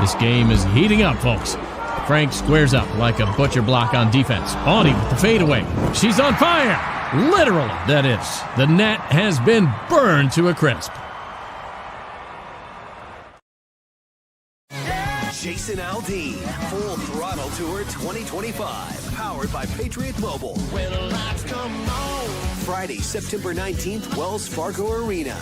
This game is heating up, folks. Frank squares up like a butcher block on defense. Bonnie with the fadeaway. She's on fire. Literally, that is. The net has been burned to a crisp. Jason Aldean, Full Throttle Tour 2025, powered by Patriot Mobile. When the lights come on. Friday, September 19th, Wells Fargo Arena.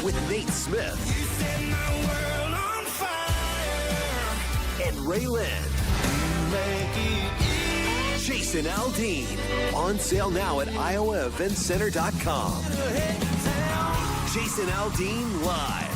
With Nate Smith. You set my world on fire. And Ray Lynn. Jason Aldean. On sale now at iowaeventcenter.com. Jason Aldean live.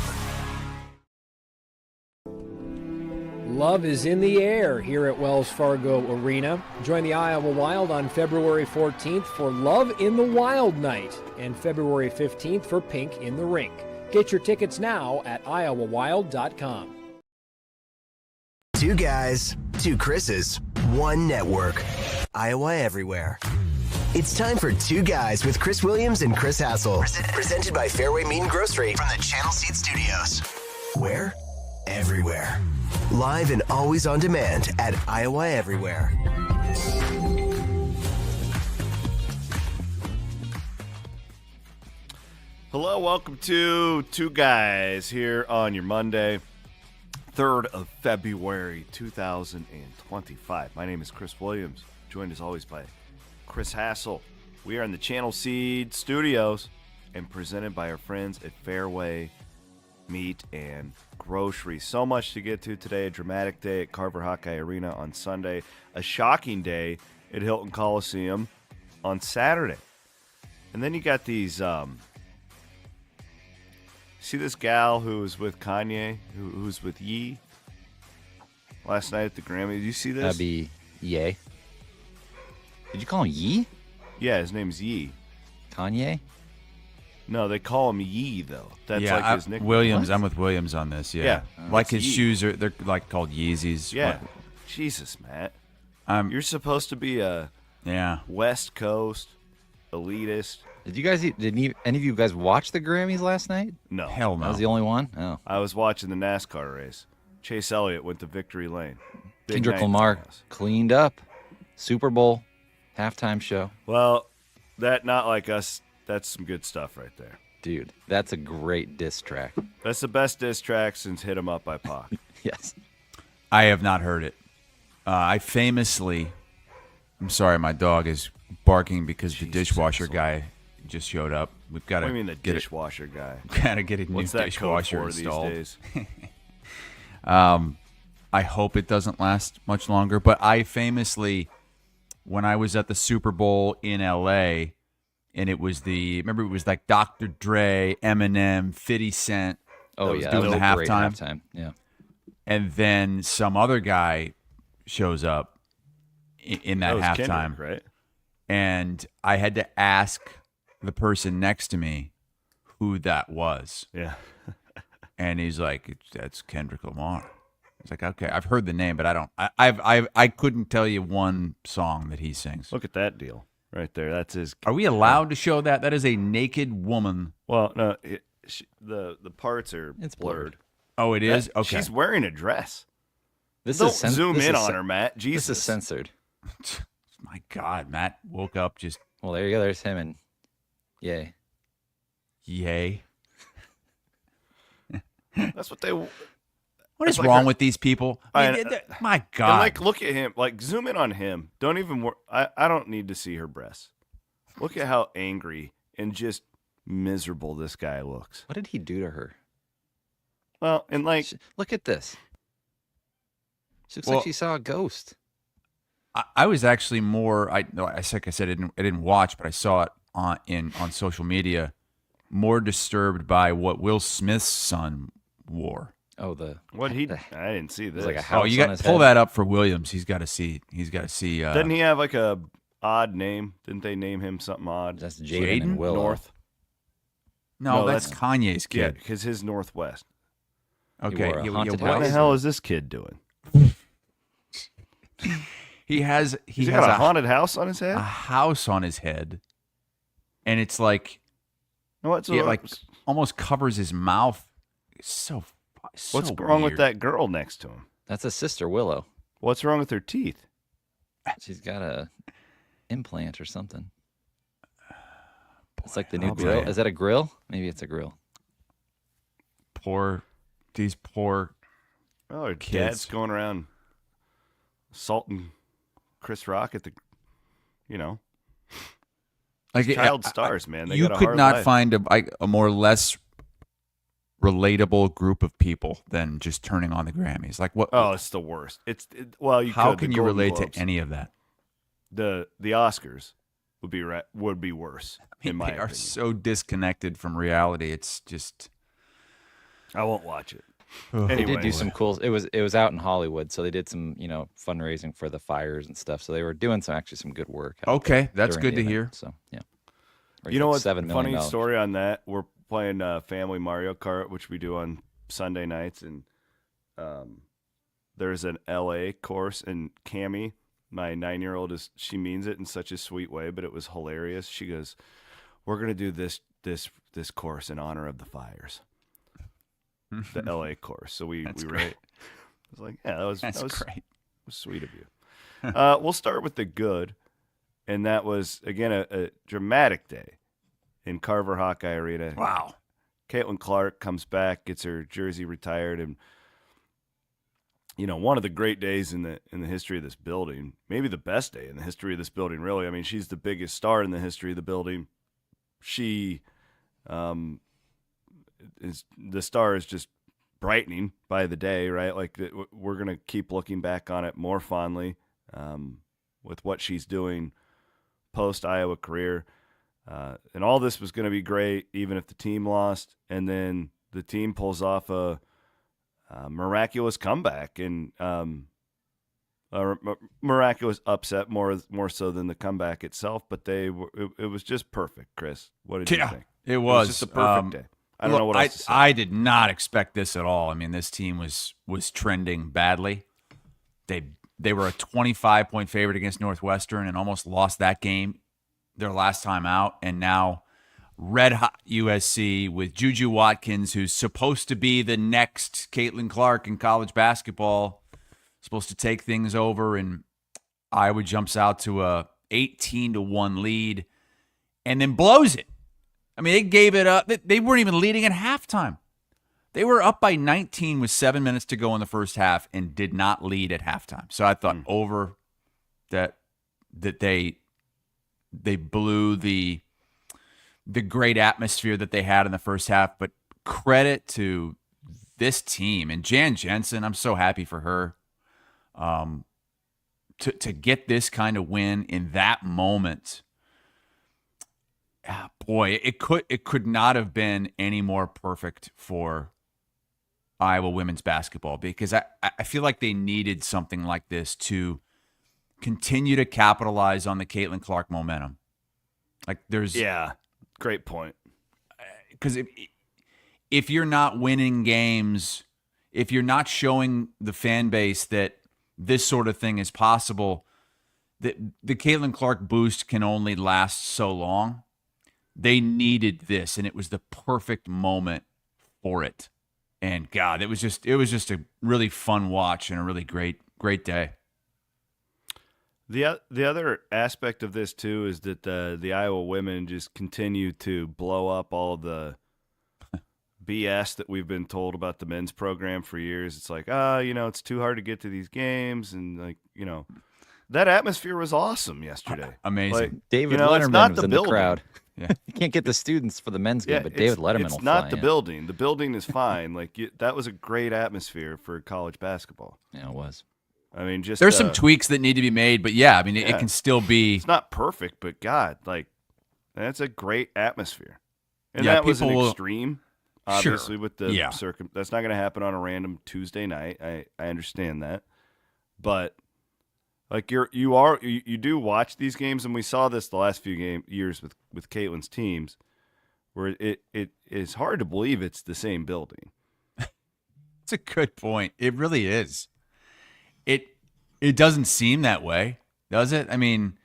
Love is in the air here at Wells Fargo Arena. Join the Iowa Wild on February 14th for Love in the Wild Night and February 15th for Pink in the Rink. Get your tickets now at iowawild.com. Two guys, two Chris's, one network. Iowa Everywhere. It's time for Two Guys with Chris Williams and Chris Hassel. Presented by Fareway Meat and Grocery from the Channel Seed Studios. Where? Everywhere. Live and always on demand at Iowa Everywhere. Hello, welcome to Two Guys here on your Monday, 3rd of February, 2025. My name is Chris Williams, joined as always by Chris Hassel. We are in the Channel Seed Studios and presented by our friends at Fareway Meat and Grocery. So much to get to today. A dramatic day at Carver Hawkeye Arena on Sunday. A shocking day at Hilton Coliseum on Saturday. And then you got these, see this gal who was with Kanye, who's with Ye last night at the Grammy? Did you see this? That'd be Ye. Did you call him Ye? Yeah, his name's Ye. Kanye? No, they call him Ye, though. That's like his nickname. Williams, What? I'm with Williams on this, Yeah. Like his Ye. shoes, they're like called Yeezys. Yeah. Jesus, Matt. You're supposed to be a West Coast elitist. Did any of you guys watch the Grammys last night? No. Hell no. I was the only one? Oh. I was watching the NASCAR race. Chase Elliott went to victory lane. Big Kendrick night in Lamar Dallas. cleaned up. Super Bowl, halftime show. Well, that Not Like Us, that's some good stuff right there. Dude, that's a great diss track. That's the best diss track since Hit 'Em Up by Pac. Yes. I have not heard it. I'm sorry, my dog is barking because the dishwasher guy just showed up. We've got to What do you mean the dishwasher guy? Gotta get a new What's that dishwasher code for installed. these days? I hope it doesn't last much longer. But I famously, when I was at the Super Bowl in L.A., and it was remember it was like Dr. Dre, Eminem, 50 Cent. Oh, was yeah. doing that the was a great halftime. Yeah. And then some other guy shows up in that was halftime. Kendrick, right? And I had to ask the person next to me who that was. Yeah. And he's like, "That's Kendrick Lamar." I was like, "Okay, I've heard the name, but I couldn't tell you one song that he sings." Look at that deal right there. That's his. Are we allowed to show that? That is a naked woman. Well, no, the parts are It's blurred. Oh, it is? Okay. She's wearing a dress. This Don't is zoom in on her, Matt. Jesus. This is censored. My God, Matt woke up just Well, there you go. There's him and yay. yay. That's what they. What is like wrong her- with these people? I- My And God. like, look at him. Like, zoom in on him. Don't even. I don't need to see her breasts. Look at how angry and just miserable this guy looks. What did he do to her? Well, and like, Look at this. She looks Well- like she saw a ghost. I was actually more. Like I said, I didn't watch, but I saw it on social media. More disturbed by what Will Smith's son wore. Oh, the what he? I didn't see was this. like a house Oh, you on got his pull head. that up for Williams. He's got to see. He's got to see. Doesn't he have like a odd name? Didn't they name him something odd? That's Jaden Jaden? and Willow. North. No, No, that's that's- Kanye's Yeah, kid. because his Northwest. Okay, wore a haunted What the house. hell is this kid doing? he has He's has got a haunted house on his head. a house on his head, and it's like What's it like almost covers his mouth. It's so What's So wrong with weird. that girl next to him? That's a sister, Willow. What's wrong with her teeth? She's got a implant or something. It's like the new I'll grill. tell ya. Is that a grill? Maybe it's a grill. These poor. Oh, her Kids. dad's going around assaulting Chris Rock at the, Like child stars, man. They you got a could hard not life. find a more less relatable group of people than just turning on the Grammys. Like what? Oh, it's the worst. how could. can The you Golden relate Globes. to any of that? The Oscars would be worse in my They are opinion. so disconnected from reality. It's just. I won't watch it. They Anyway, did do some cool. It was out in Hollywood, so they did some fundraising for the fires and stuff. So they were doing some good work. out Okay, there that's during good the to hear. event. So yeah, You know Raised what? $7 million. Funny story on that. We're playing Family Mario Kart, which we do on Sunday nights, and there's an LA course, and Cammie, my 9-year-old, she means it in such a sweet way, but it was hilarious. She goes, "We're gonna do this course in honor of the fires." The LA course. So we That's were. great. I was like, yeah, That's that was great. was sweet of you. We'll start with the good, and that was again a dramatic day in Carver Hawkeye Arena. Wow. Caitlin Clark comes back, gets her jersey retired, and one of the great days in the history of this building, maybe the best day in the history of this building. Really, I mean, she's the biggest star in the history of the building. She, the star is just brightening by the day, right? Like we're gonna keep looking back on it more fondly with what she's doing post Iowa career. And all this was going to be great, even if the team lost. And then the team pulls off a miraculous comeback and a miraculous upset, more so than the comeback itself. But it was just perfect, Chris. What did you think? It was just a perfect day. I don't know what else to say. I did not expect this at all. I mean, this team was trending badly. They were a 25-point favorite against Northwestern and almost lost that game their last time out, and now red hot USC with JuJu Watkins, who's supposed to be the next Caitlin Clark in college basketball, supposed to take things over, and Iowa jumps out to a 18-1 lead and then blows it. I mean, they gave it up. They weren't even leading at halftime. They were up by 19 with 7 minutes to go in the first half and did not lead at halftime. So I thought over that they blew the great atmosphere that they had in the first half. But credit to this team and Jan Jensen. I'm so happy for her to get this kind of win in that moment. Boy, it could not have been any more perfect for Iowa women's basketball, because I feel like they needed something like this to continue to capitalize on the Caitlin Clark momentum. Like Great point. Because if you're not winning games, if you're not showing the fan base that this sort of thing is possible, the Caitlin Clark boost can only last so long. They needed this, and it was the perfect moment for it. And God, it was just a really fun watch and a really great day. The other aspect of this too is that the Iowa women just continue to blow up all the BS that we've been told about the men's program for years. It's like, it's too hard to get to these games, and that atmosphere was awesome yesterday. Amazing. Like, David it's Letterman not was the in building. the crowd. Yeah. You can't get the students for the men's game, Yeah, but David Letterman it's will not fly the in. building. The building is fine. That was a great atmosphere for college basketball. Yeah, it was. I mean, just There's some tweaks that need to be made, but yeah, I mean, it can still be. It's not perfect, but God, that's a great atmosphere. And Yeah, that was an people will- extreme, obviously, Sure. with the Yeah. That's not going to happen on a random Tuesday night. I understand that, but you do watch these games, and we saw this the last few years with Caitlin's teams, where it is hard to believe it's the same building. It's a good point. It really is. It doesn't seem that way, does it? I mean,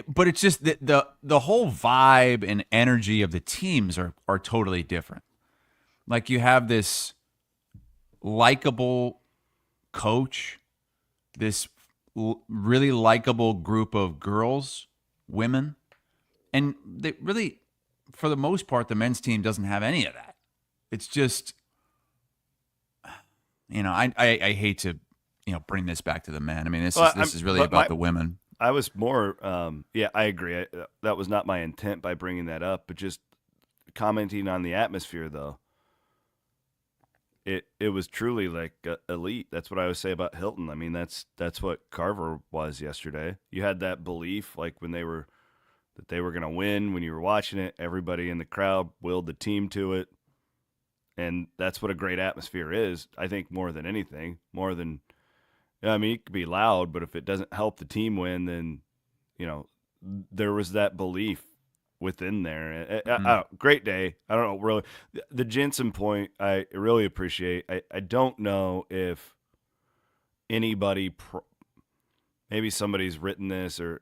but it's just that the whole vibe and energy of the teams are totally different. Like you have this likable coach, this really likable group of girls, women, and they really, for the most part, the men's team doesn't have any of that. It's just, I hate to, bring this back to the men. I mean, this is really about the women. I was more, I agree. That was not my intent by bringing that up, but just commenting on the atmosphere, though. It was truly like elite. That's what I would say about Hilton. I mean, that's what Carver was yesterday. You had that belief, like when they were going to win. When you were watching it, everybody in the crowd willed the team to it, and that's what a great atmosphere is. I think more than anything, I mean, it could be loud, but if it doesn't help the team win, then there was that belief within there. Great day. I don't know, really. The Jensen point, I really appreciate. I don't know if anybody, maybe somebody's written this, or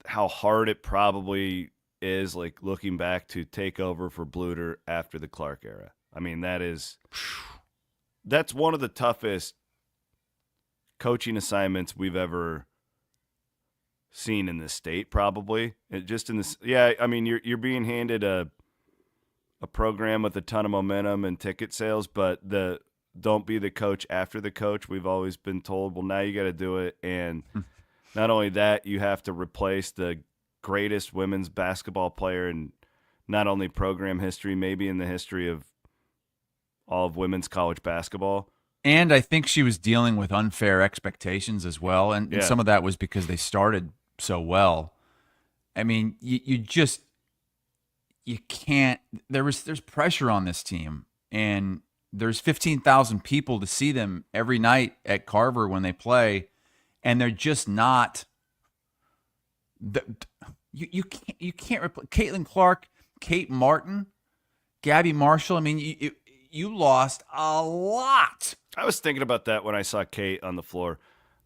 how hard it probably is, like looking back to take over for Bluter after the Clark era. I mean, that's one of the toughest coaching assignments we've ever seen in this state, probably. I mean, you're being handed a program with a ton of momentum and ticket sales, but don't be the coach after the coach. We've always been told, well, now you got to do it. And not only that, you have to replace the greatest women's basketball player in not only program history, maybe in the history of all of women's college basketball. And I think she was dealing with unfair expectations as well. And some of that was because they started so well. I mean, you can't. There's pressure on this team, and there's 15,000 people to see them every night at Carver when they play, and they're just not. You can't replace Caitlin Clark, Kate Martin, Gabby Marshall. I mean, you lost a lot. I was thinking about that when I saw Kate on the floor.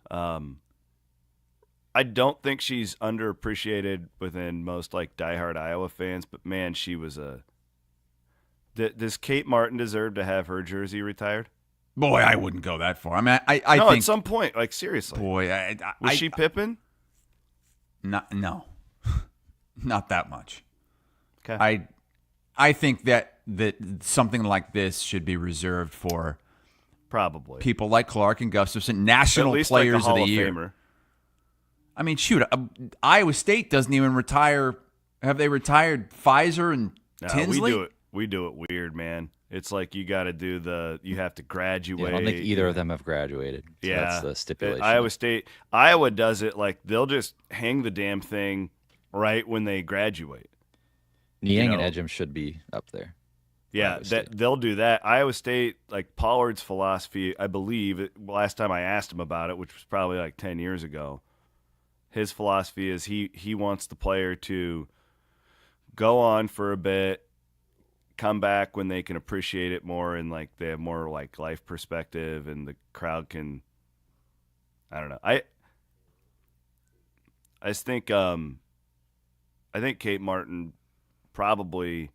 I don't think she's underappreciated within most like diehard Iowa fans, but man, she was does Kate Martin deserve to have her jersey retired? Boy, I wouldn't go that far. I mean, I think at some point, like seriously. Boy, was she Pippen? No, not that much. Okay. I think that something like this should be reserved for probably people like Clark and Gustafson, national players like of the year. Famer. I mean, shoot, Iowa State doesn't even retire. Have they retired Pfizer and Tinsley? We do it weird, man. It's like you got to do you have to graduate. Yeah, I don't think either of them have graduated. So that's the stipulation. Iowa does it like they'll just hang the damn thing right when they graduate. Niang and Ejim should be up there. Yeah, they'll do that. Iowa State, like Pollard's philosophy, I believe, last time I asked him about it, which was probably like 10 years ago, his philosophy is he wants the player to go on for a bit, come back when they can appreciate it more, and like they have more like life perspective, and the crowd can. I don't know. I just think I think Kate Martin probably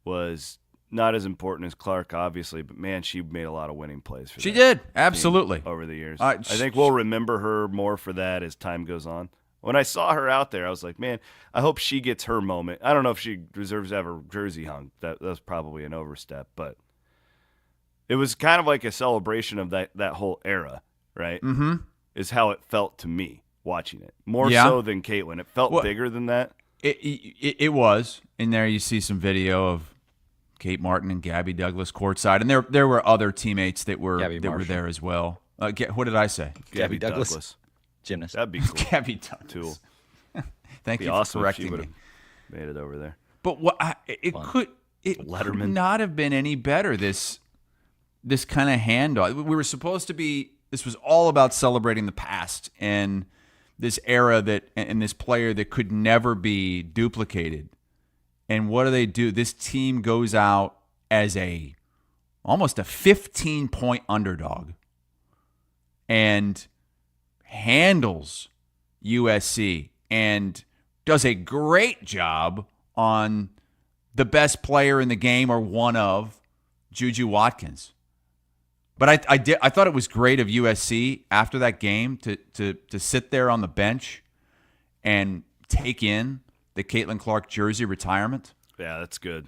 was not as important as Clark, obviously, but man, she made a lot of winning plays for She did, absolutely, over the years. I think we'll remember her more for that as time goes on. When I saw her out there, I was like, man, I hope she gets her moment. I don't know if she deserves to have her jersey hung. That was probably an overstep, but it was kind of like a celebration of that whole era, right? Mm-hmm. Is how it felt to me watching it. More so than Caitlin. It felt bigger than that. It was. In there you see some video of Kate Martin and Gabby Douglas courtside, and there were other teammates that were there as well. What did I say? Gabby Douglas. Gymnast. That'd be cool. Gabby Douglas. Thank you for correcting me. Made it over there. But it could not have been any better. This kind of handoff. We were supposed to be. This was all about celebrating the past and this era and this player that could never be duplicated. And what do? This team goes out as almost a 15-point underdog and handles USC and does a great job on the best player in the game or one of JuJu Watkins. But I thought it was great of USC after that game to sit there on the bench and take in the Caitlin Clark jersey retirement. Yeah, that's good.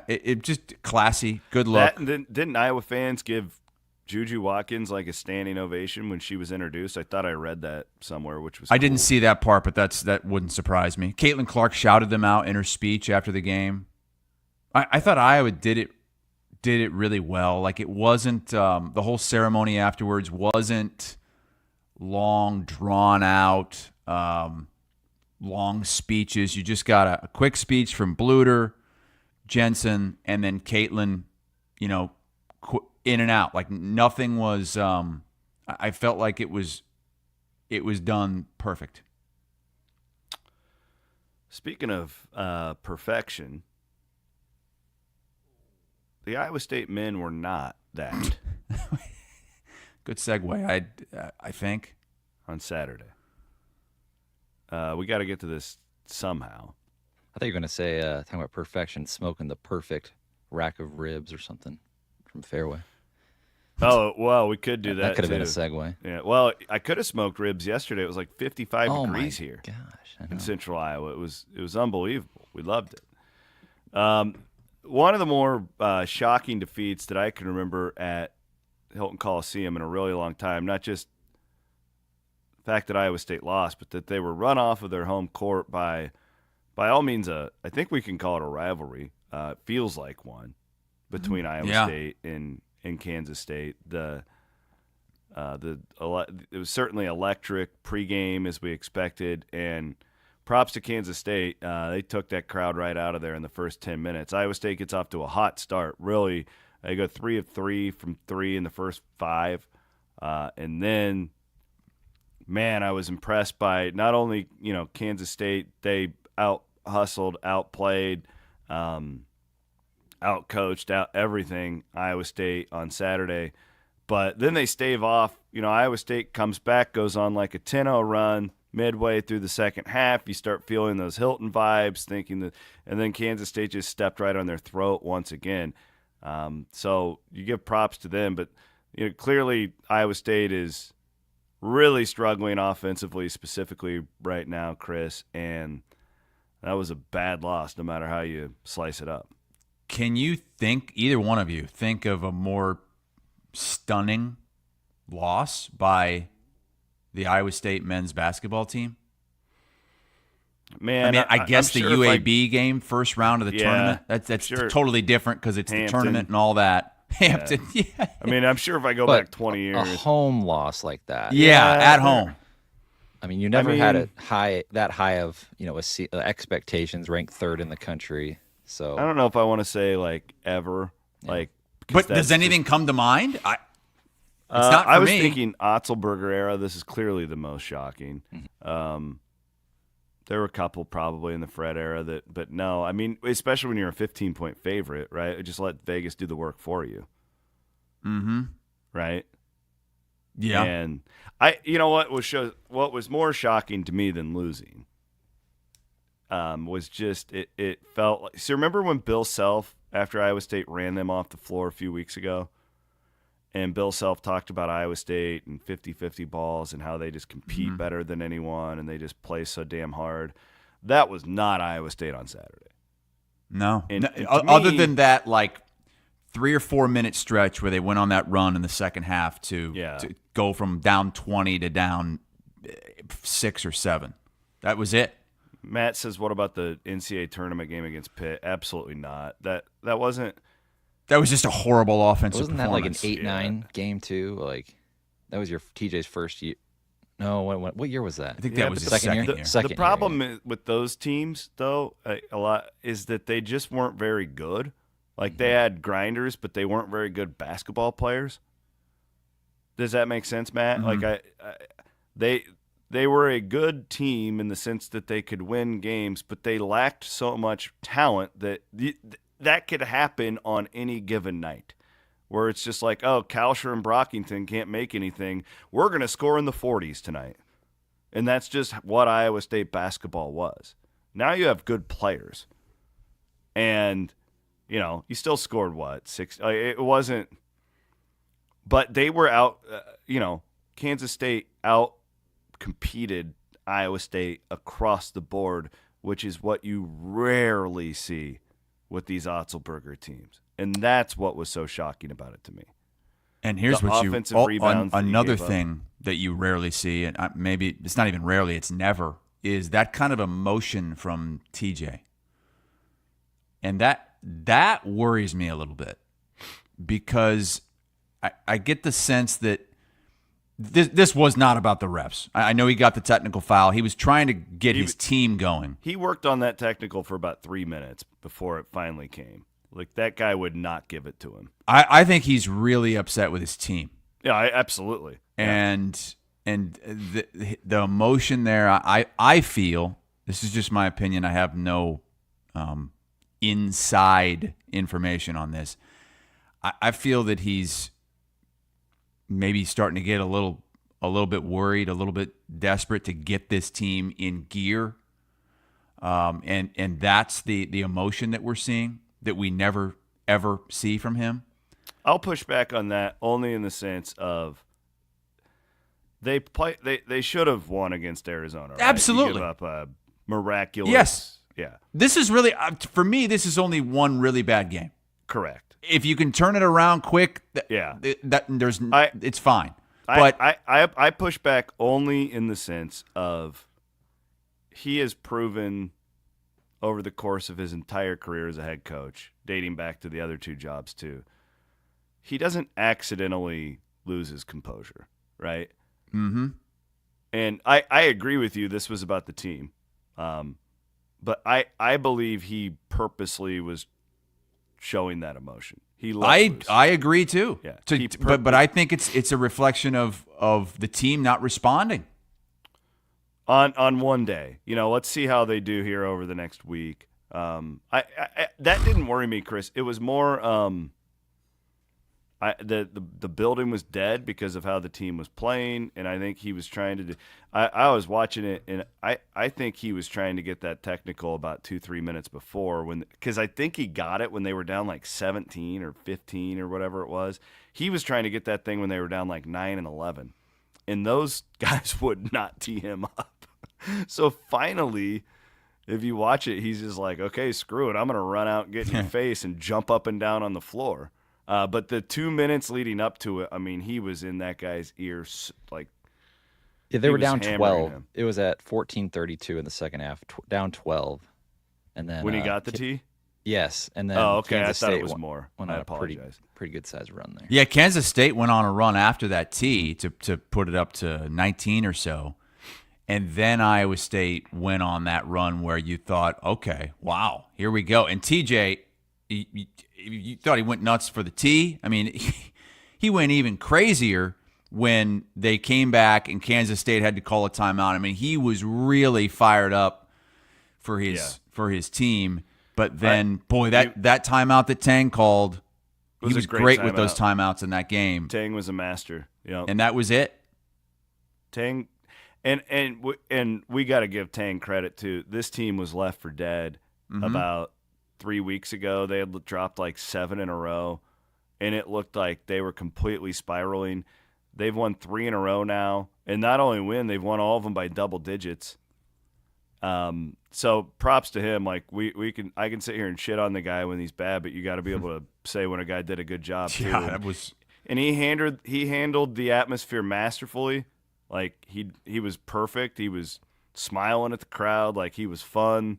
It just classy, good look. Didn't Iowa fans give JuJu Watkins like a standing ovation when she was introduced? I thought I read that somewhere, which was I cool. didn't see that part, but that wouldn't surprise me. Caitlin Clark shouted them out in her speech after the game. I thought Iowa did it really well. Like, it wasn't the whole ceremony afterwards wasn't long, drawn out, long speeches. You just got a quick speech from Bluter, Jensen, and then Caitlin, in and out. Like, nothing was I felt like it was done perfect. Speaking of perfection, the Iowa State men were not that. Good segue, I think. On Saturday. We got to get to this somehow. I thought you were going to say, talking about perfection, smoking the perfect rack of ribs or something from Fareway. Oh, well, we could do that. That could have been a too. segue. Yeah, well, I could have smoked ribs yesterday. It was like 55 degrees here. Gosh, I know. In Central Iowa. It was unbelievable. We loved it. One of the more shocking defeats that I can remember at Hilton Coliseum in a really long time, not just the fact that Iowa State lost, but that they were run off of their home court by all means, I think we can call it a rivalry. It feels like one between Iowa State and Kansas State. It was certainly electric pregame as we expected, and props to Kansas State. They took that crowd right out of there in the first 10 minutes. Iowa State gets off to a hot start. Really, they go 3 of 3 from 3 in the first 5. And then, man, I was impressed by not only, Kansas State, they out-hustled, outplayed, out-coached, out everything Iowa State on Saturday. But then they stave off. Iowa State comes back, goes on like a 10-0 run. Midway through the second half, you start feeling those Hilton vibes, and then Kansas State just stepped right on their throat once again. So you give props to them, but clearly Iowa State is really struggling offensively, specifically right now, Chris, and that was a bad loss no matter how you slice it up. Can you either one of you think of a more stunning loss by the Iowa State men's basketball team? Man, I guess the UAB game, first round of the tournament, that's sure. totally different because it's Hampton. the tournament and all that. Hampton, yeah. I mean, I'm sure if I go back 20 years. A home loss like that. Yeah, at home. I mean, you never had it that high of, expectations, ranked 3rd in the country. So I don't know if I want to say like ever. Yeah. But does anything come to mind? It's not for I was me. thinking Otzelberger era. This is clearly the most shocking. Mm-hmm. There were a couple probably in the Fred era but no. I mean, especially when you're a 15-point favorite, right? Just let Vegas do the work for you. Mm-hmm. Right? Yeah. And what was more shocking to me than losing was just it felt like. So remember when Bill Self, after Iowa State ran them off the floor a few weeks ago, and Bill Self talked about Iowa State and 50-50 balls and how they just compete better than anyone and they just play so damn hard. That was not Iowa State on Saturday. No. And Other than that, like 3 or 4 minute stretch where they went on that run in the second half to go from down 20 to down 6 or 7. That was it. Matt says, what about the NCAA tournament game against Pitt? Absolutely not. That wasn't. That was just a horrible offensive Wasn't that like an performance. 8-9 game too? Like that was your TJ's first year. No, what year was that? I think that was but his second year. The problem with those teams, though, a lot is that they just weren't very good. Like they had grinders, but they weren't very good basketball players. Does that make sense, Matt? Like they were a good team in the sense that they could win games, but they lacked so much talent that could happen on any given night. Where it's just like, oh, 𝘀cie and Brockington can't make anything. We're going to score in the 40s tonight. And that's just what Iowa State basketball was. Now you have good players. And, you still scored what? 6? It wasn't. But they were out, Kansas State out competed Iowa State across the board, which is what you rarely see with these 𝗀𝗎𝗏𝗏 teams. And that's what was so shocking about it to me. And here's the what offensive rebounds that you another gave up. thing that you rarely see, and maybe it's not even rarely, it's never, is that kind of emotion from TJ. And that worries me a little bit, because I get the sense that this was not about the refs. I know he got the technical foul. He was trying to get his team going. He worked on that technical for about 3 minutes before it finally came. Like, that guy would not give it to him. I think he's really upset with his team. Yeah, absolutely. And the emotion there, I feel, this is just my opinion, I have no inside information on this. I feel that he's maybe starting to get a little bit worried, a little bit desperate to get this team in gear. And that's the emotion that we're seeing that we never, ever see from him. I'll push back on that only in the sense of they should have won against Arizona. Right? Absolutely. You give up a miraculous. Yes. Yeah. This is really, for me, this is only one really bad game. Correct. If you can turn it around quick, it's fine. But I push back only in the sense of he has proven over the course of his entire career as a head coach, dating back to the other 2 jobs too, he doesn't accidentally lose his composure, right? Mm-hmm. And I agree with you. This was about the team. But I believe he purposely was showing that emotion. I agree too. Yeah. But I think it's a reflection of the team not responding. On one day, let's see how they do here over the next week. That didn't worry me, Chris. It was more the building was dead because of how the team was playing, and I think he was trying to do. I was watching it, and I think he was trying to get that technical about 2-3 minutes before, because I think he got it when they were down like 17 or 15 or whatever it was. He was trying to get that thing when they were down like 9 and 11, and those guys would not tee him up. So finally, if you watch it, he's just like, okay, screw it. I'm going to run out and get in your face and jump up and down on the floor. But the 2 minutes leading up to it, I mean, he was in that guy's ears. They were down 12. Him. It was at 14:32 in the second half, down 12. And then when he got the tee? Yes. And then okay. Kansas I thought State it was more. Went I on apologize. a pretty good size run there. Yeah, Kansas State went on a run after that tee to put it up to 19 or so. And then Iowa State went on that run where you thought, okay, wow, here we go. And TJ, you thought he went nuts for the tee. I mean, he went even crazier when they came back and Kansas State had to call a timeout. I mean, he was really fired up for his team. But then, that timeout that Tang called, he was great with those timeouts in that game. Tang was a master. And that was it. Tang. And we got to give Tang credit too. This team was left for dead about 3 weeks ago. They had dropped like 7 in a row, and it looked like they were completely spiraling. They've won 3 in a row now, and not only win, they've won all of them by double digits. So props to him. Like I can sit here and shit on the guy when he's bad, but you got to be able to say when a guy did a good job too. Yeah, that was. And he handled the atmosphere masterfully. Like, he was perfect. He was smiling at the crowd. Like, he was fun.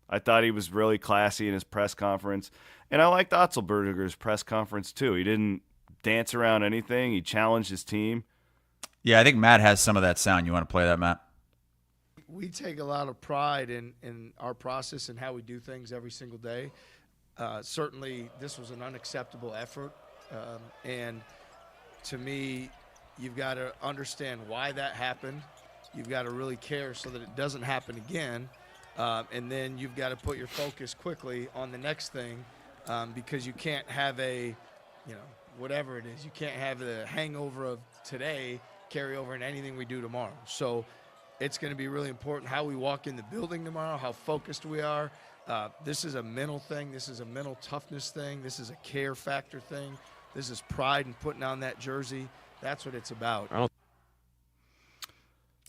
I thought he was really classy in his press conference. And I liked 𝗀𝗎𝗏𝗏's press conference, too. He didn't dance around anything. He challenged his team. Yeah, I think Matt has some of that sound. You want to play that, Matt? We take a lot of pride in our process and how we do things every single day. Certainly, this was an unacceptable effort. And to me, you've got to understand why that happened. You've got to really care so that it doesn't happen again. And then you've got to put your focus quickly on the next thing because you can't have whatever it is. You can't have the hangover of today carry over in anything we do tomorrow. So it's going to be really important how we walk in the building tomorrow, how focused we are, This is a mental thing. This is a mental toughness thing. This is a care factor thing. This is pride in putting on that jersey. That's what it's about.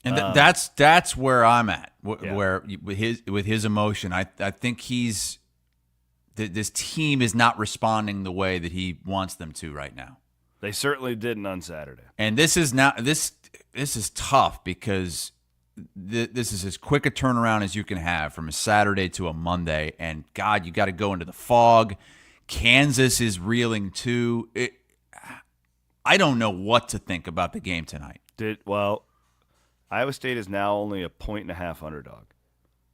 And that's where I'm at. Where with his emotion, I think this team is not responding the way that he wants them to right now. They certainly didn't on Saturday. And this is tough because this is as quick a turnaround as you can have from a Saturday to a Monday. And God, you got to go into the fog. Kansas is reeling too. I don't know what to think about the game tonight. Iowa State is now only a 1.5 underdog.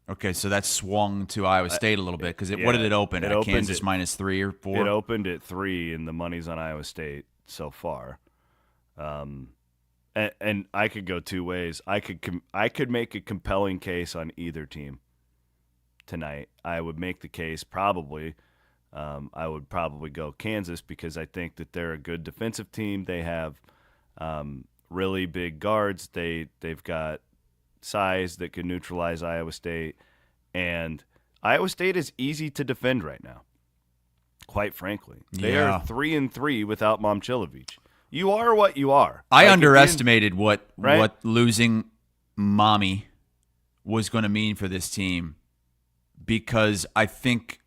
Okay, so that swung to Iowa State a little bit because what did it open at? Kansas minus 3 or 4? It opened at 3, and the money's on Iowa State so far. And I could go two ways. I could make a compelling case on either team tonight. I would make the case probably. I would probably go Kansas because I think that they're a good defensive team. They have really big guards. They've got size that can neutralize Iowa State, and Iowa State is easy to defend right now. Quite frankly, they are 3-3 without 𝗀𝗀𝗶𝗶𝗃. You are what you are. I underestimated what losing Mommy was going to mean for this team because I think,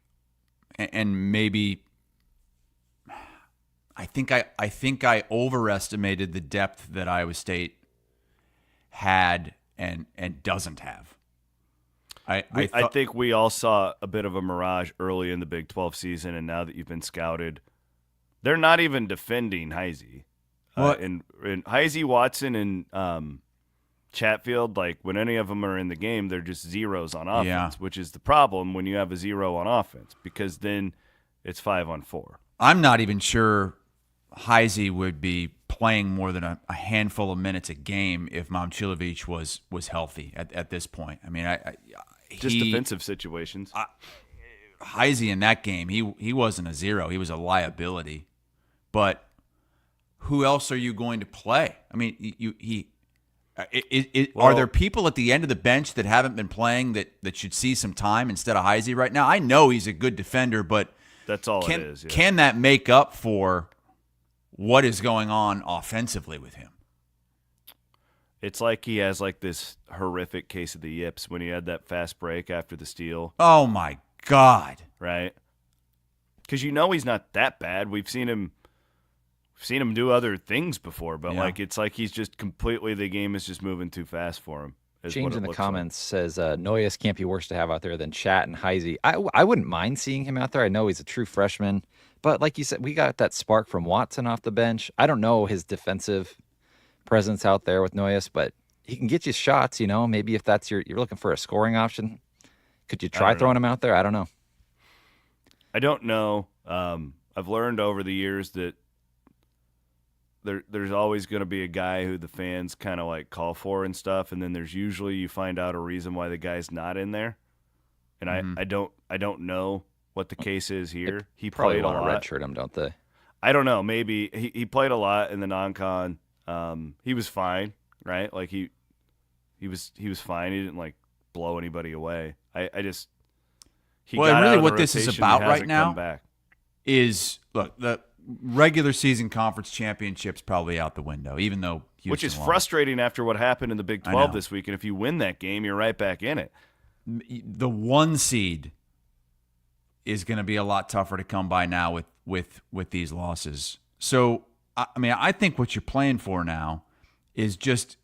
and maybe. I think I overestimated the depth that Iowa State had and doesn't have. I think we all saw a bit of a mirage early in the Big 12 season, and now that you've been scouted, they're not even defending 𝗀𝗍𝗍. And 𝗀𝗍𝗍, Watson, and Chatfield, like when any of them are in the game, they're just zeros on offense, which is the problem when you have a 0 on offense because then it's 5-on-4. I'm not even sure 𝗀𝗍𝗍 would be playing more than a handful of minutes a game if 𝗀𝗀𝗍𝗍 was healthy at this point. I mean, just defensive situations. 𝗀𝗍𝗍 in that game, he wasn't a 0. He was a liability. But who else are you going to play? I mean, are there people at the end of the bench that haven't been playing that should see some time instead of 𝗀𝗍𝗍 right now? I know he's a good defender, but that's all it is. Yeah. Can that make up for what is going on offensively with him? It's like he has like this horrific case of the yips when he had that fast break after the steal. Oh, my God. Right? Because he's not that bad. We've seen him do other things before, but it's like he's just completely, the game is just moving too fast for him. James in the comments says 𝗺𝗺ce can't be worse to have out there than Chat and 𝗀𝗍𝗍. I wouldn't mind seeing him out there. I know he's a true freshman, but like you said, we got that spark from Watson off the bench. I don't know his defensive presence out there with 𝗺𝗺ce, but he can get you shots. Maybe if that's you're looking for a scoring option, could you try throwing him out there? I don't know. I don't know. I've learned over the years that there's always going to be a guy who the fans kind of like call for and stuff, and then there's usually you find out a reason why the guy's not in there. And I don't know what the case is here. He probably played a lot. Want to redshirt him, don't they? I don't know. Maybe he played a lot in the non-con. He was fine, right? Like he was fine. He didn't like blow anybody away. What this is about right now is the regular season conference championship's probably out the window, even though Houston which is won. Frustrating after what happened in the Big 12 this week. And if you win that game, you're right back in it. The 1 seed is going to be a lot tougher to come by now with these losses. So, I think what you're playing for now is just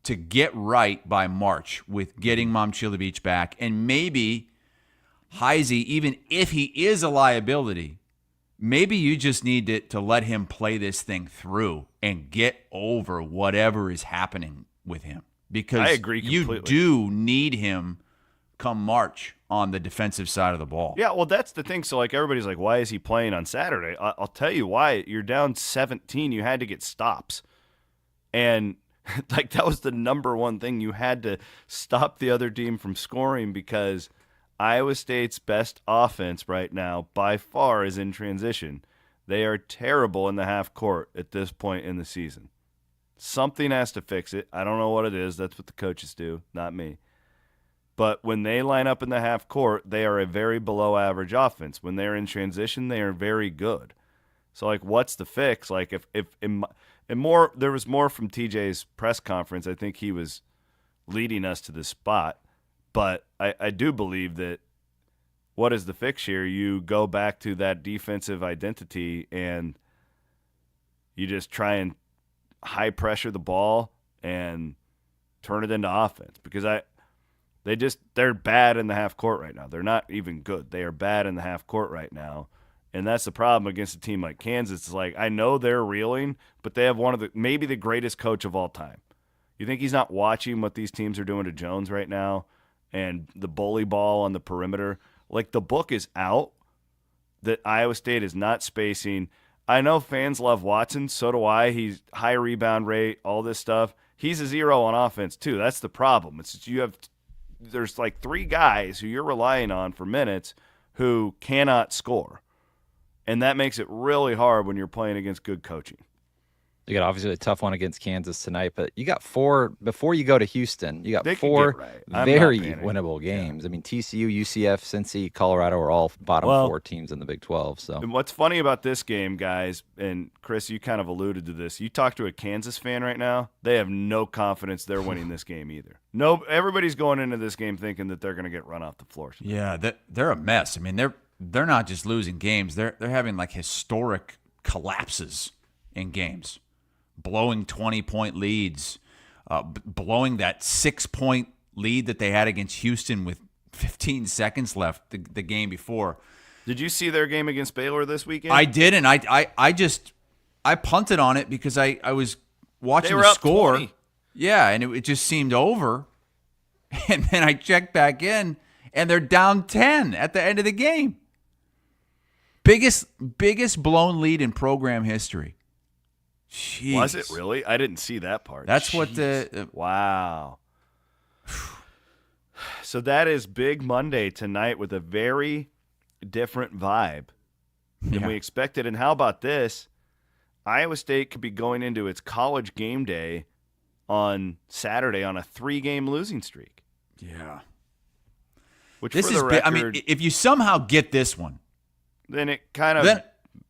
to get right by March with getting 𝗀𝗀𝗍𝗍 back, and maybe 𝗀𝗍𝗍, even if he is a liability, maybe you just need to let him play this thing through and get over whatever is happening with him. Because I agree completely. You do need him come March on the defensive side of the ball. Yeah, well, that's the thing. So, like, everybody's like, why is he playing on Saturday? I'll tell you why. You're down 17. You had to get stops. And, like, that was the number one thing. You had to stop the other team from scoring because Iowa State's best offense right now by far is in transition. They are terrible in the half court at this point in the season. Something has to fix it. I don't know what it is. That's what the coaches do, not me. But when they line up in the half court, they are a very below average offense. When they're in transition, they are very good. So, like, what's the fix? Like, there was more from TJ's press conference. I think he was leading us to this spot. But I do believe that what is the fix here? You go back to that defensive identity and you just try and high pressure the ball and turn it into offense. Because they're bad in the half court right now. They're not even good. They are bad in the half court right now. And that's the problem against a team like Kansas. It's like, I know they're reeling, but they have maybe the greatest coach of all time. You think he's not watching what these teams are doing to Jones right now and the bully ball on the perimeter? Like, the book is out that Iowa State is not spacing. I know fans love Watson. So do I. He's high rebound rate, all this stuff. He's a zero on offense, too. That's the problem. It's just there's like 3 guys who you're relying on for minutes who cannot score. And that makes it really hard when you're playing against good coaching. You got obviously a tough one against Kansas tonight, but you got 4 before you go to Houston. You got They can 4 get right. very I'm not panicking. winnable games. I mean, TCU, UCF, Cincy, Colorado are all bottom 4 teams in the Big 12. So, And what's funny about this game, guys, and Chris, you kind of alluded to this. You talk to a Kansas fan right now, they have no confidence they're winning this game either. No, everybody's going into this game thinking that they're going to get run off the floor. Yeah, they're a mess. I mean, they're not just losing games. They're having like historic collapses in games, blowing 20-point leads, blowing that 6-point lead that they had against Houston with 15 seconds left the game before. Did you see their game against Baylor this weekend? I didn't. I punted on it because I was watching They were the up score. 20. Yeah, and it just seemed over. And then I checked back in, and they're down 10 at the end of the game. Biggest blown lead in program history. Jeez. Was it really? I didn't see that part. That's what Jeez. Wow. So that is Big Monday tonight with a very different vibe than we expected. And how about this? Iowa State could be going into its college game day on Saturday on a 3-game losing streak. Yeah. Which This for is the big. record, I mean, if you somehow get this one, then it kind of then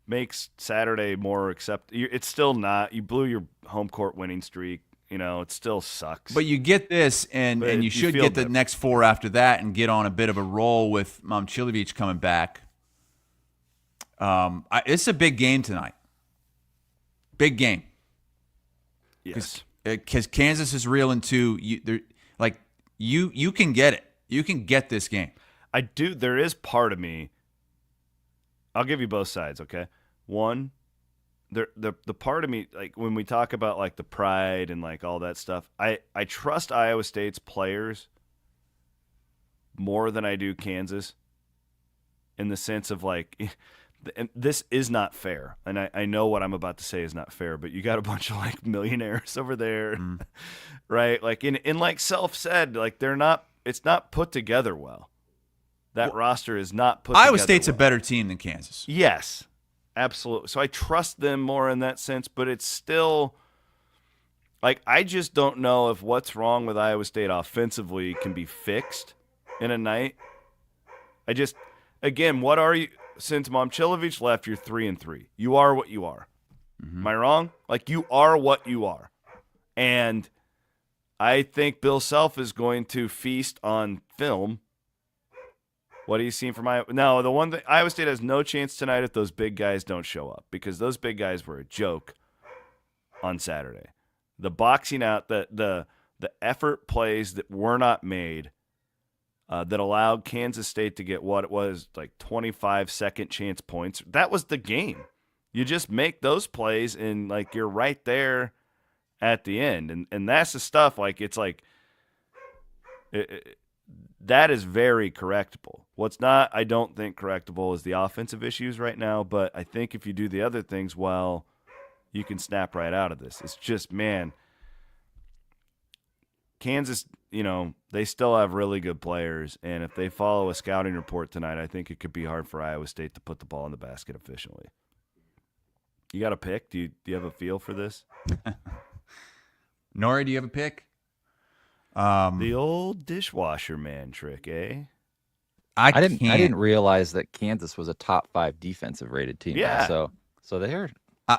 makes Saturday more it's still not. You blew your home court winning streak. You know, it still sucks. but you get this, and But you you should feel get the different. next 4 after that and get on a bit of a roll with 𝗀𝗡𝗆𝗏 coming back. It's a big game tonight. Big game. yes. Because Kansas is reeling too. You can get it. You can get this game. I do. There is part of me. I'll give you both sides, okay? One, the part of me, like when we talk about like the pride and like all that stuff, I trust Iowa State's players more than I do Kansas, in the sense of like, and this is not fair, and I know what I'm about to say is not fair, but you got a bunch of like millionaires over there, right? Like in like Self said, like it's not put together well. That roster is not put together Iowa State's a well. better team than Kansas. Yes, absolutely. So I trust them more in that sense, but it's still like I just don't know if what's wrong with Iowa State offensively can be fixed in a night. Again, what are you? Since 𝗀𝗡𝗆𝗏 left, you're 3-3. You are what you are. Am I wrong? Like, you are what you are. And I think Bill Self is going to feast on film what he's seen from Iowa. Now, the one thing, Iowa State has no chance tonight if those big guys don't show up, because those big guys were a joke on Saturday. The boxing out, the effort plays that were not made that allowed Kansas State to get what it was, like 25 second chance points. That was the game. You just make those plays and like you're right there at the end. And that's the stuff, like it's like that is very correctable. What's not, I don't think, correctable is the offensive issues right now, but I think if you do the other things well, you can snap right out of this. It's just, man, Kansas, they still have really good players, and if they follow a scouting report tonight, I think it could be hard for Iowa State to put the ball in the basket efficiently. You got a pick? Do you have a feel for this? Nori, do you have a pick? The old dishwasher man trick, eh? I didn't realize that Kansas was a top 5 defensive rated team. Yeah. So they're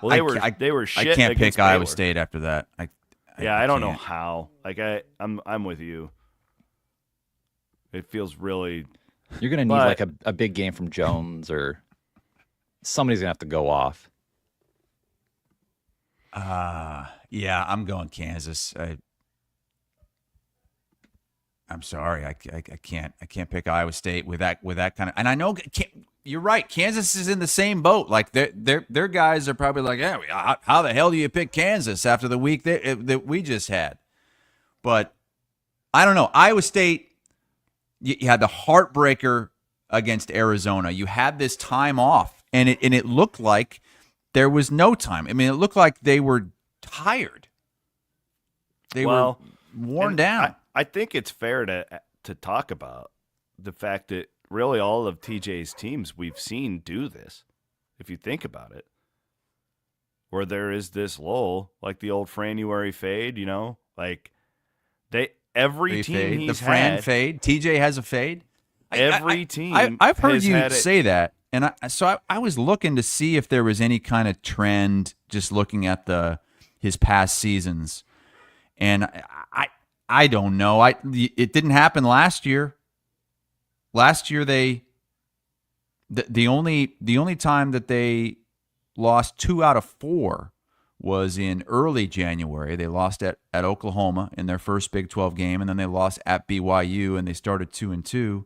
Well, they were shit I can't against pick Iowa Baylor. State after that. I don't know can't. how. Like I'm with you. It feels really. you're gonna need like a big game from Jones or somebody's gonna have to go off. Yeah, I'm going Kansas. I'm sorry, I can't pick Iowa State with that kind of. And I know you're right. Kansas is in the same boat. Like their guys are probably like, yeah, how the hell do you pick Kansas after the week that we just had? But I don't know. Iowa State, you had the heartbreaker against Arizona. You had this time off, and it looked like there was no time. I mean, it looked like they were tired. They were worn down. I think it's fair to talk about the fact that really all of TJ's teams we've seen do this, if you think about it, where there is this lull, like the old Franuary fade, like every team fade. he's the Fran had, fade. TJ has a fade. Every team. I've heard has you had say that, and I was looking to see if there was any kind of trend, just looking at his past seasons, and I don't know. It didn't happen last year. Last year the only time that they lost 2 out of 4 was in early January. They lost at Oklahoma in their first Big 12 game, and then they lost at BYU, and they started 2-2.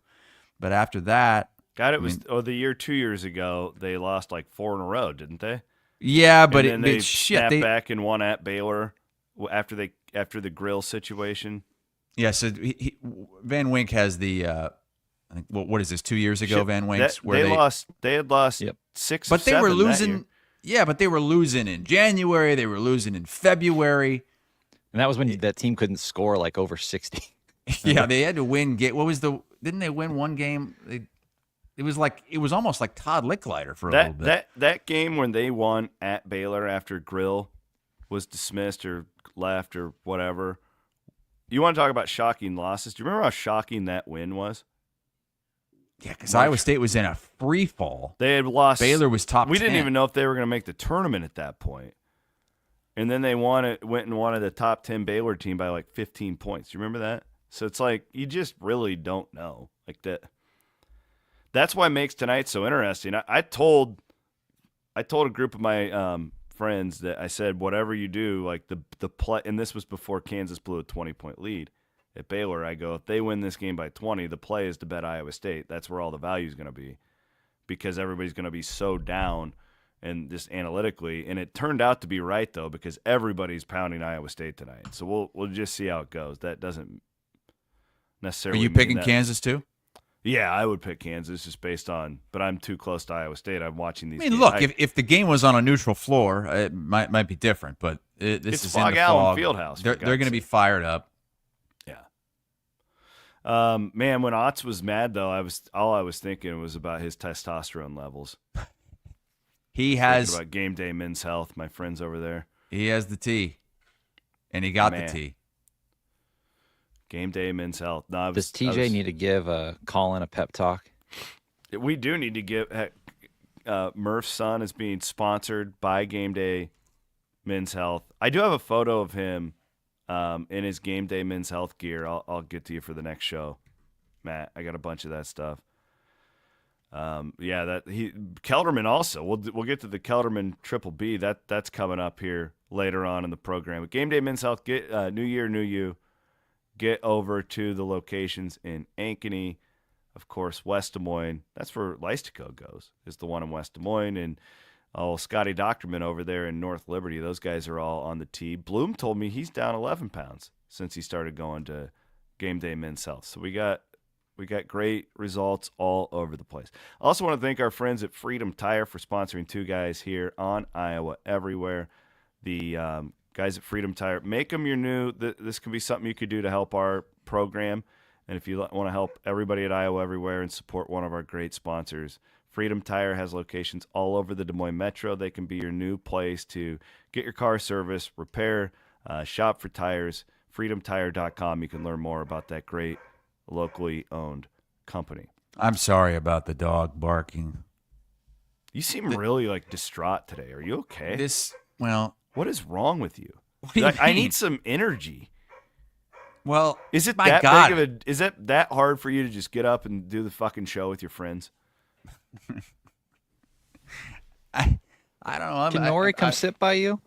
But after that, the year 2 years ago they lost like 4 in a row, didn't they? Yeah, but they snapped back and won at Baylor after the grill situation. Yeah, so Van Wink has the I think what is this 2 years ago? Van Wink's they had lost 6, but they were 7 losing. Yeah, but they were losing in January. They were losing in February, And that was when that team couldn't score like over 60. Yeah, they had to win. Didn't they win one game? It was almost like Todd Licklider for a little bit. That game when they won at Baylor after Grill was dismissed or left or whatever. You want to talk about shocking losses? Do you remember how shocking that win was? Yeah, because Iowa State was in a free fall. They had lost. Baylor was top 10. We didn't even know if they were going to make the tournament at that point. And then they went and won the top 10 Baylor team by like 15 points. Do you remember that? So it's like you just really don't know. Like that. That's why it makes tonight so interesting. I told a group of my friends that I said, whatever you do, like the play, and this was before Kansas blew a 20-point lead at Baylor. I go, if they win this game by 20, the play is to bet Iowa State. That's where all the value is going to be, because everybody's going to be so down and just analytically. And it turned out to be right though, because everybody's pounding Iowa State tonight. So we'll just see how it goes. That doesn't necessarily. Are you picking Kansas too? Yeah, I would pick Kansas just based on, but I'm too close to Iowa State. I'm watching these. I mean, games. look, if the game was on a neutral floor, it might be different. But this is in the Allen fog. Fieldhouse. They're going to be fired up. Yeah. Man, when Otz was mad though, all I was thinking was about his testosterone levels. He has about game day men's health. My friends over there. He has the T, and he got the T. Game day men's health. No, Does TJ need to give Colin a pep talk? We do need to give. Murph's son is being sponsored by Game Day Men's Health. I do have a photo of him in his Game Day Men's Health gear. I'll get to you for the next show, Matt. I got a bunch of that stuff. Kelderman also. We'll get to the Kelderman 𝗙𝗃𝗏. That's coming up here later on in the program. But Game Day Men's Health. Get New Year, New You. Get over to the locations in Ankeny, of course, West Des Moines. That's where 𝘀cie𝗰𝗄 goes, is the one in West Des Moines. And Scotty Doctorman over there in North Liberty, those guys are all on the tee. Bloom told me he's down 11 pounds since he started going to Game Day Men's Health. So we got great results all over the place. I also want to thank our friends at Freedom Tire for sponsoring Two Guys here on Iowa Everywhere. The guys at Freedom Tire, make them your new. This can be something you could do to help our program. And if you want to help everybody at Iowa Everywhere and support one of our great sponsors, Freedom Tire has locations all over the Des Moines Metro. They can be your new place to get your car serviced, repair, shop for tires. freedomtire.com. You can learn more about that great locally owned company. I'm sorry about the dog barking. You seem really like distraught today. Are you okay? What is wrong with you? do you I mean? need some energy. Well, Is it my that God. big of a? Is it that hard for you to just get up and do the fucking show with your friends? I don't know. Can Nori come sit by you?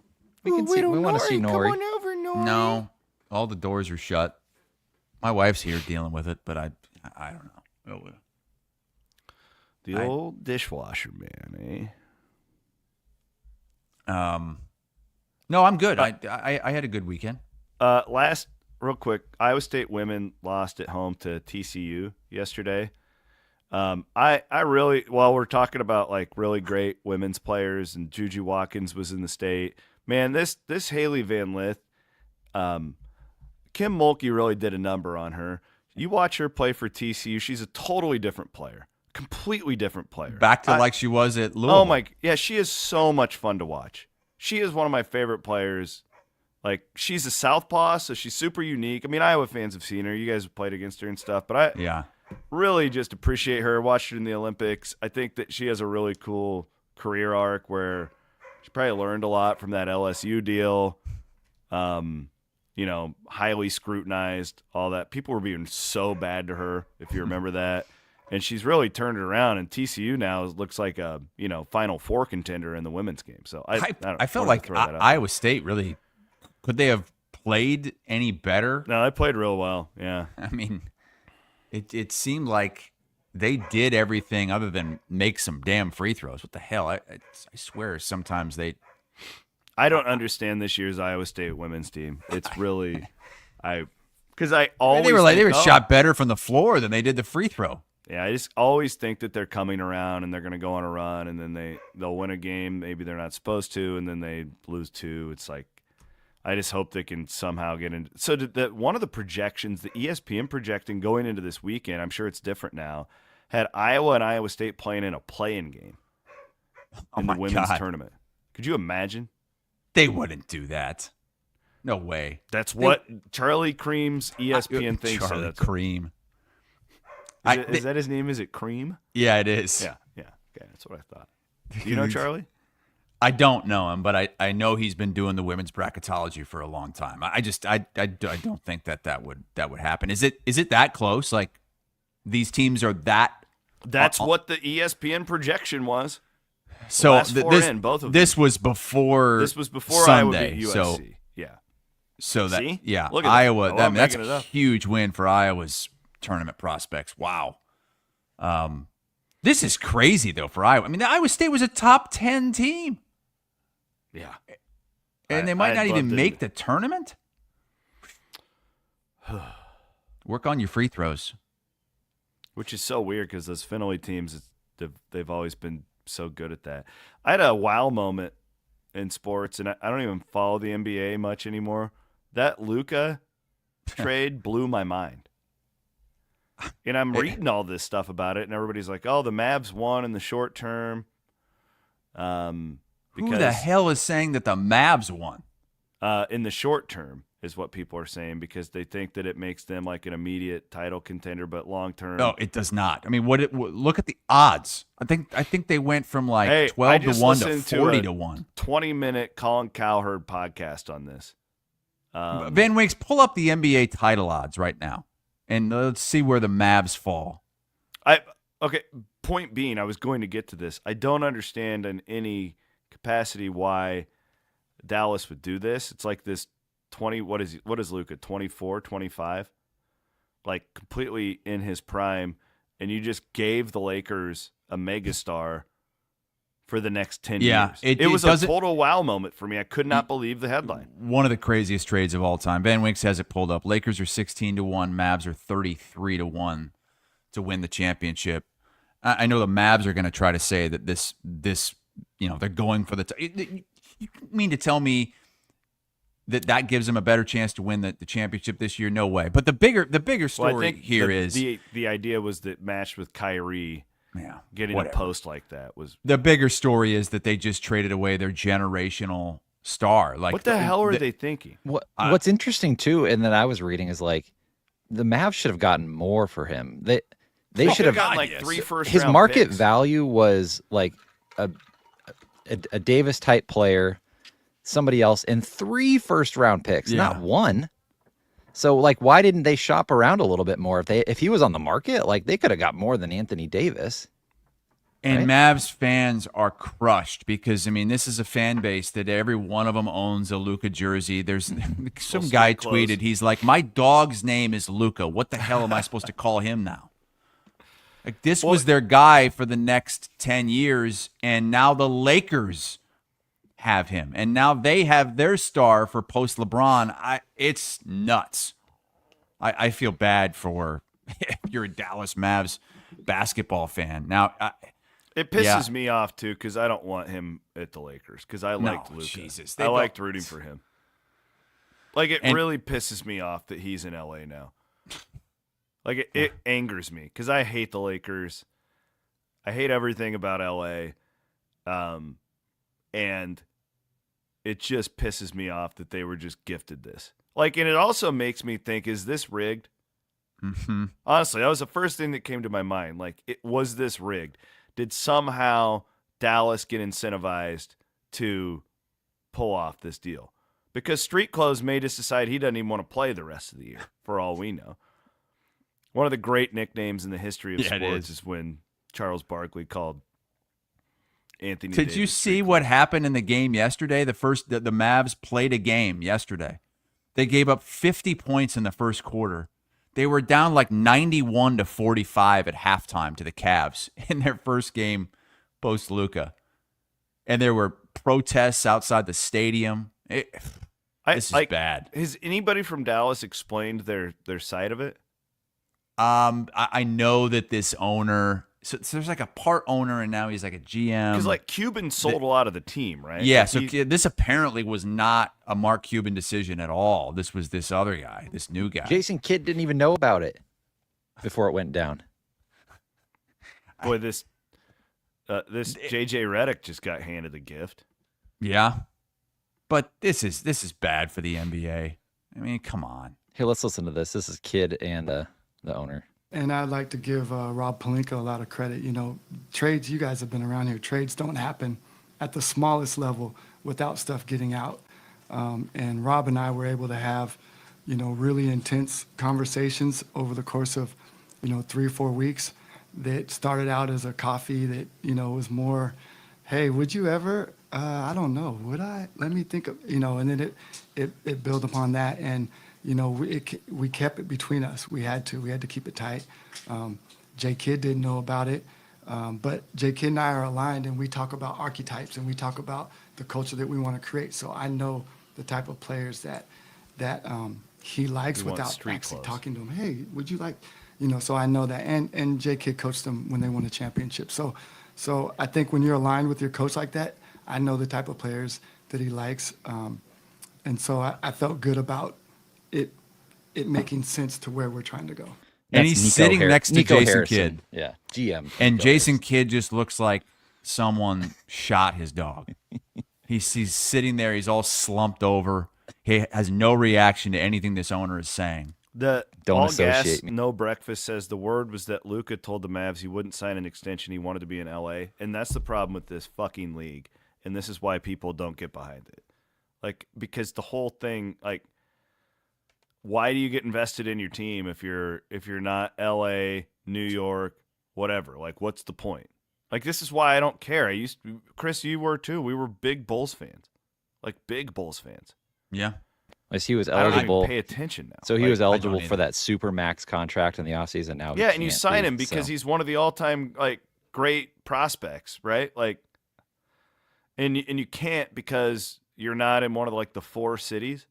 We can see. We want to see Nori. Come on over, Nori. No, all the doors are shut. My wife's here dealing with it, but I don't know. The old dishwasher man, No, I'm good. I had a good weekend. Real quick, Iowa State women lost at home to TCU yesterday. I really, while we're talking about like really great women's players and JuJu Watkins was in the state, man, this Haley Van Lith, Kim Mulkey really did a number on her. You watch her play for TCU, she's a totally different player, completely different player. Back to like she was at Louisville. Oh my, yeah, she is so much fun to watch. She is one of my favorite players. Like, she's a southpaw, so she's super unique. I mean, Iowa fans have seen her. You guys have played against her and stuff, but I really just appreciate her. Watched her in the Olympics. I think that she has a really cool career arc where she probably learned a lot from that LSU deal. Highly scrutinized, all that. People were being so bad to her, if you remember that. And she's really turned it around, and TCU now looks like a Final Four contender in the women's game. So I felt like Iowa State really could they have played any better? No, they played real well. Yeah, I mean, it seemed like they did everything other than make some damn free throws. What the hell? I swear sometimes they. I don't understand this year's Iowa State women's team. It's really because I always they were shot better from the floor than they did the free throw. Yeah, I just always think that they're coming around and they're going to go on a run, and then they'll win a game maybe they're not supposed to, and then they lose two. It's like I just hope they can somehow get into. So one of the projections, the ESPN projecting going into this weekend, I'm sure it's different now, had Iowa and Iowa State playing in a play-in game in the women's tournament. Could you imagine? They wouldn't do that. No way. That's what Charlie Cream's ESPN thinks. Charlie Cream. Is that his name? Is it Cream? Yeah, it is. Yeah. Okay, that's what I thought. Do you know Charlie? I don't know him, but I know he's been doing the women's bracketology for a long time. I don't think that would happen. Is it that close? Like these teams are that? That's what the ESPN projection was. So both of this was before. This was before Sunday, Iowa beat USC. So yeah. So that See? yeah, Look at Iowa. that. That's a huge win for Iowa's tournament prospects. Wow. This is crazy though for Iowa. I mean, the Iowa State was a top 10 team. Yeah. And they might not even make the tournament. Work on your free throws. Which is so weird because those Finley teams, they've always been so good at that. I had a wow moment in sports, and I don't even follow the NBA much anymore. That Luka trade blew my mind. And I'm reading all this stuff about it, and everybody's like, oh, the Mavs won in the short term. Who the hell is saying that the Mavs won? In the short term is what people are saying because they think that it makes them like an immediate title contender, but long term. No, it does not. I mean, look at the odds. I think they went from like 12 to 1 to 40 to 1. 20-minute Colin Cowherd podcast on this. Van Winks, pull up the NBA title odds right now, and let's see where the Mavs fall. Okay. Point being, I was going to get to this. I don't understand in any capacity why Dallas would do this. It's like this 20. What is Luka? 24, 25, like completely in his prime, and you just gave the Lakers a megastar for the next 10 years. It was a total wow moment for me. I could not believe the headline. One of the craziest trades of all time. Van Winks has it pulled up. Lakers are 16 to 1. Mavs are 33 to 1 to win the championship. I know the Mavs are going to try to say that this they're going for the. You mean to tell me that gives them a better chance to win the championship this year? No way. But the bigger story is the idea was that matched with Kyrie. Yeah, getting a post like that was the bigger story is that they just traded away their generational star. Like, what the hell are they thinking? What's interesting too, and that I was reading is like the Mavs should have gotten more for him. They should have gotten like 3 first his round market picks. value was like a Davis type player, somebody else, and 3 first round picks, not 1. So like, why didn't they shop around a little bit more? If he was on the market, like they could have got more than Anthony Davis. And Mavs fans are crushed because, I mean, this is a fan base that every one of them owns a Luka jersey. There's some guy tweeted, he's like, my dog's name is Luka. What the hell am I supposed to call him now? Like, this was their guy for the next 10 years, and now the Lakers have him. And now they have their star for post-LeBron. It's nuts. I feel bad for if you're a Dallas Mavs basketball fan. Now, it pisses me off, too, because I don't want him at the Lakers because I liked Luka. Jesus. I liked rooting for him. Like, it really pisses me off that he's in L.A. now. Like, it angers me because I hate the Lakers. I hate everything about L.A. And it just pisses me off that they were just gifted this. Like, and it also makes me think, is this rigged? Mm-hmm. Honestly, that was the first thing that came to my mind. Like, was this rigged? Did somehow Dallas get incentivized to pull off this deal? Because Street Clothes may just decide he doesn't even want to play the rest of the year, for all we know. One of the great nicknames in the history of sports is when Charles Barkley called Anthony Davis. Did you see what happened in the game yesterday? The Mavs played a game yesterday. They gave up 50 points in the first quarter. They were down like 91-45 at halftime to the Cavs in their first game post Luka. And there were protests outside the stadium. This is bad. Has anybody from Dallas explained their side of it? I know that this owner, so there's like a part owner and now he's like a GM. Because like Cuban sold a lot of the team, right? Yeah, like so this apparently was not a Mark Cuban decision at all. This was this other guy, this new guy. Jason Kidd didn't even know about it before it went down. Boy, this JJ Redick just got handed a gift. Yeah, but this is bad for the NBA. I mean, come on. Hey, let's listen to this. This is Kidd and the owner. And I'd like to give Rob Pelinka a lot of credit. You know, trades, you guys have been around here. Trades don't happen at the smallest level without stuff getting out. And Rob and I were able to have, really intense conversations over the course of, 3 or 4 weeks that started out as a coffee that, was more, hey, would you ever, I don't know, would I? Let me think of, and then it built upon that. And, we kept it between us. We had to keep it tight. J Kidd didn't know about it, but J Kidd and I are aligned, and we talk about archetypes, and we talk about the culture that we want to create. So I know the type of players that he likes without actually talking to him. Hey, would you like, so I know that. And J Kidd coached them when they won a championship. So I think when you're aligned with your coach like that, I know the type of players that he likes. And so I felt good about it making sense to where we're trying to go. And he's sitting next to Jason Kidd. Yeah, GM. And Jason Kidd just looks like someone shot his dog. He's sitting there. He's all slumped over. He has no reaction to anything this owner is saying. The Don't All associate Gas, me. No Breakfast says the word was that Luka told the Mavs he wouldn't sign an extension. He wanted to be in L.A., and that's the problem with this fucking league, and this is why people don't get behind it. Like, because the whole thing, like, why do you get invested in your team if you're not L.A., New York, whatever? Like, what's the point? Like, this is why I don't care. Chris, you were too. We were big Bulls fans, like big Bulls fans. Yeah. He was I don't eligible. even pay attention now. So he Like, was eligible for that super max contract in the offseason. Now, yeah, and you sign him because he's one of the all-time like great prospects, right? Like, and you can't because you're not in one of the 4 cities,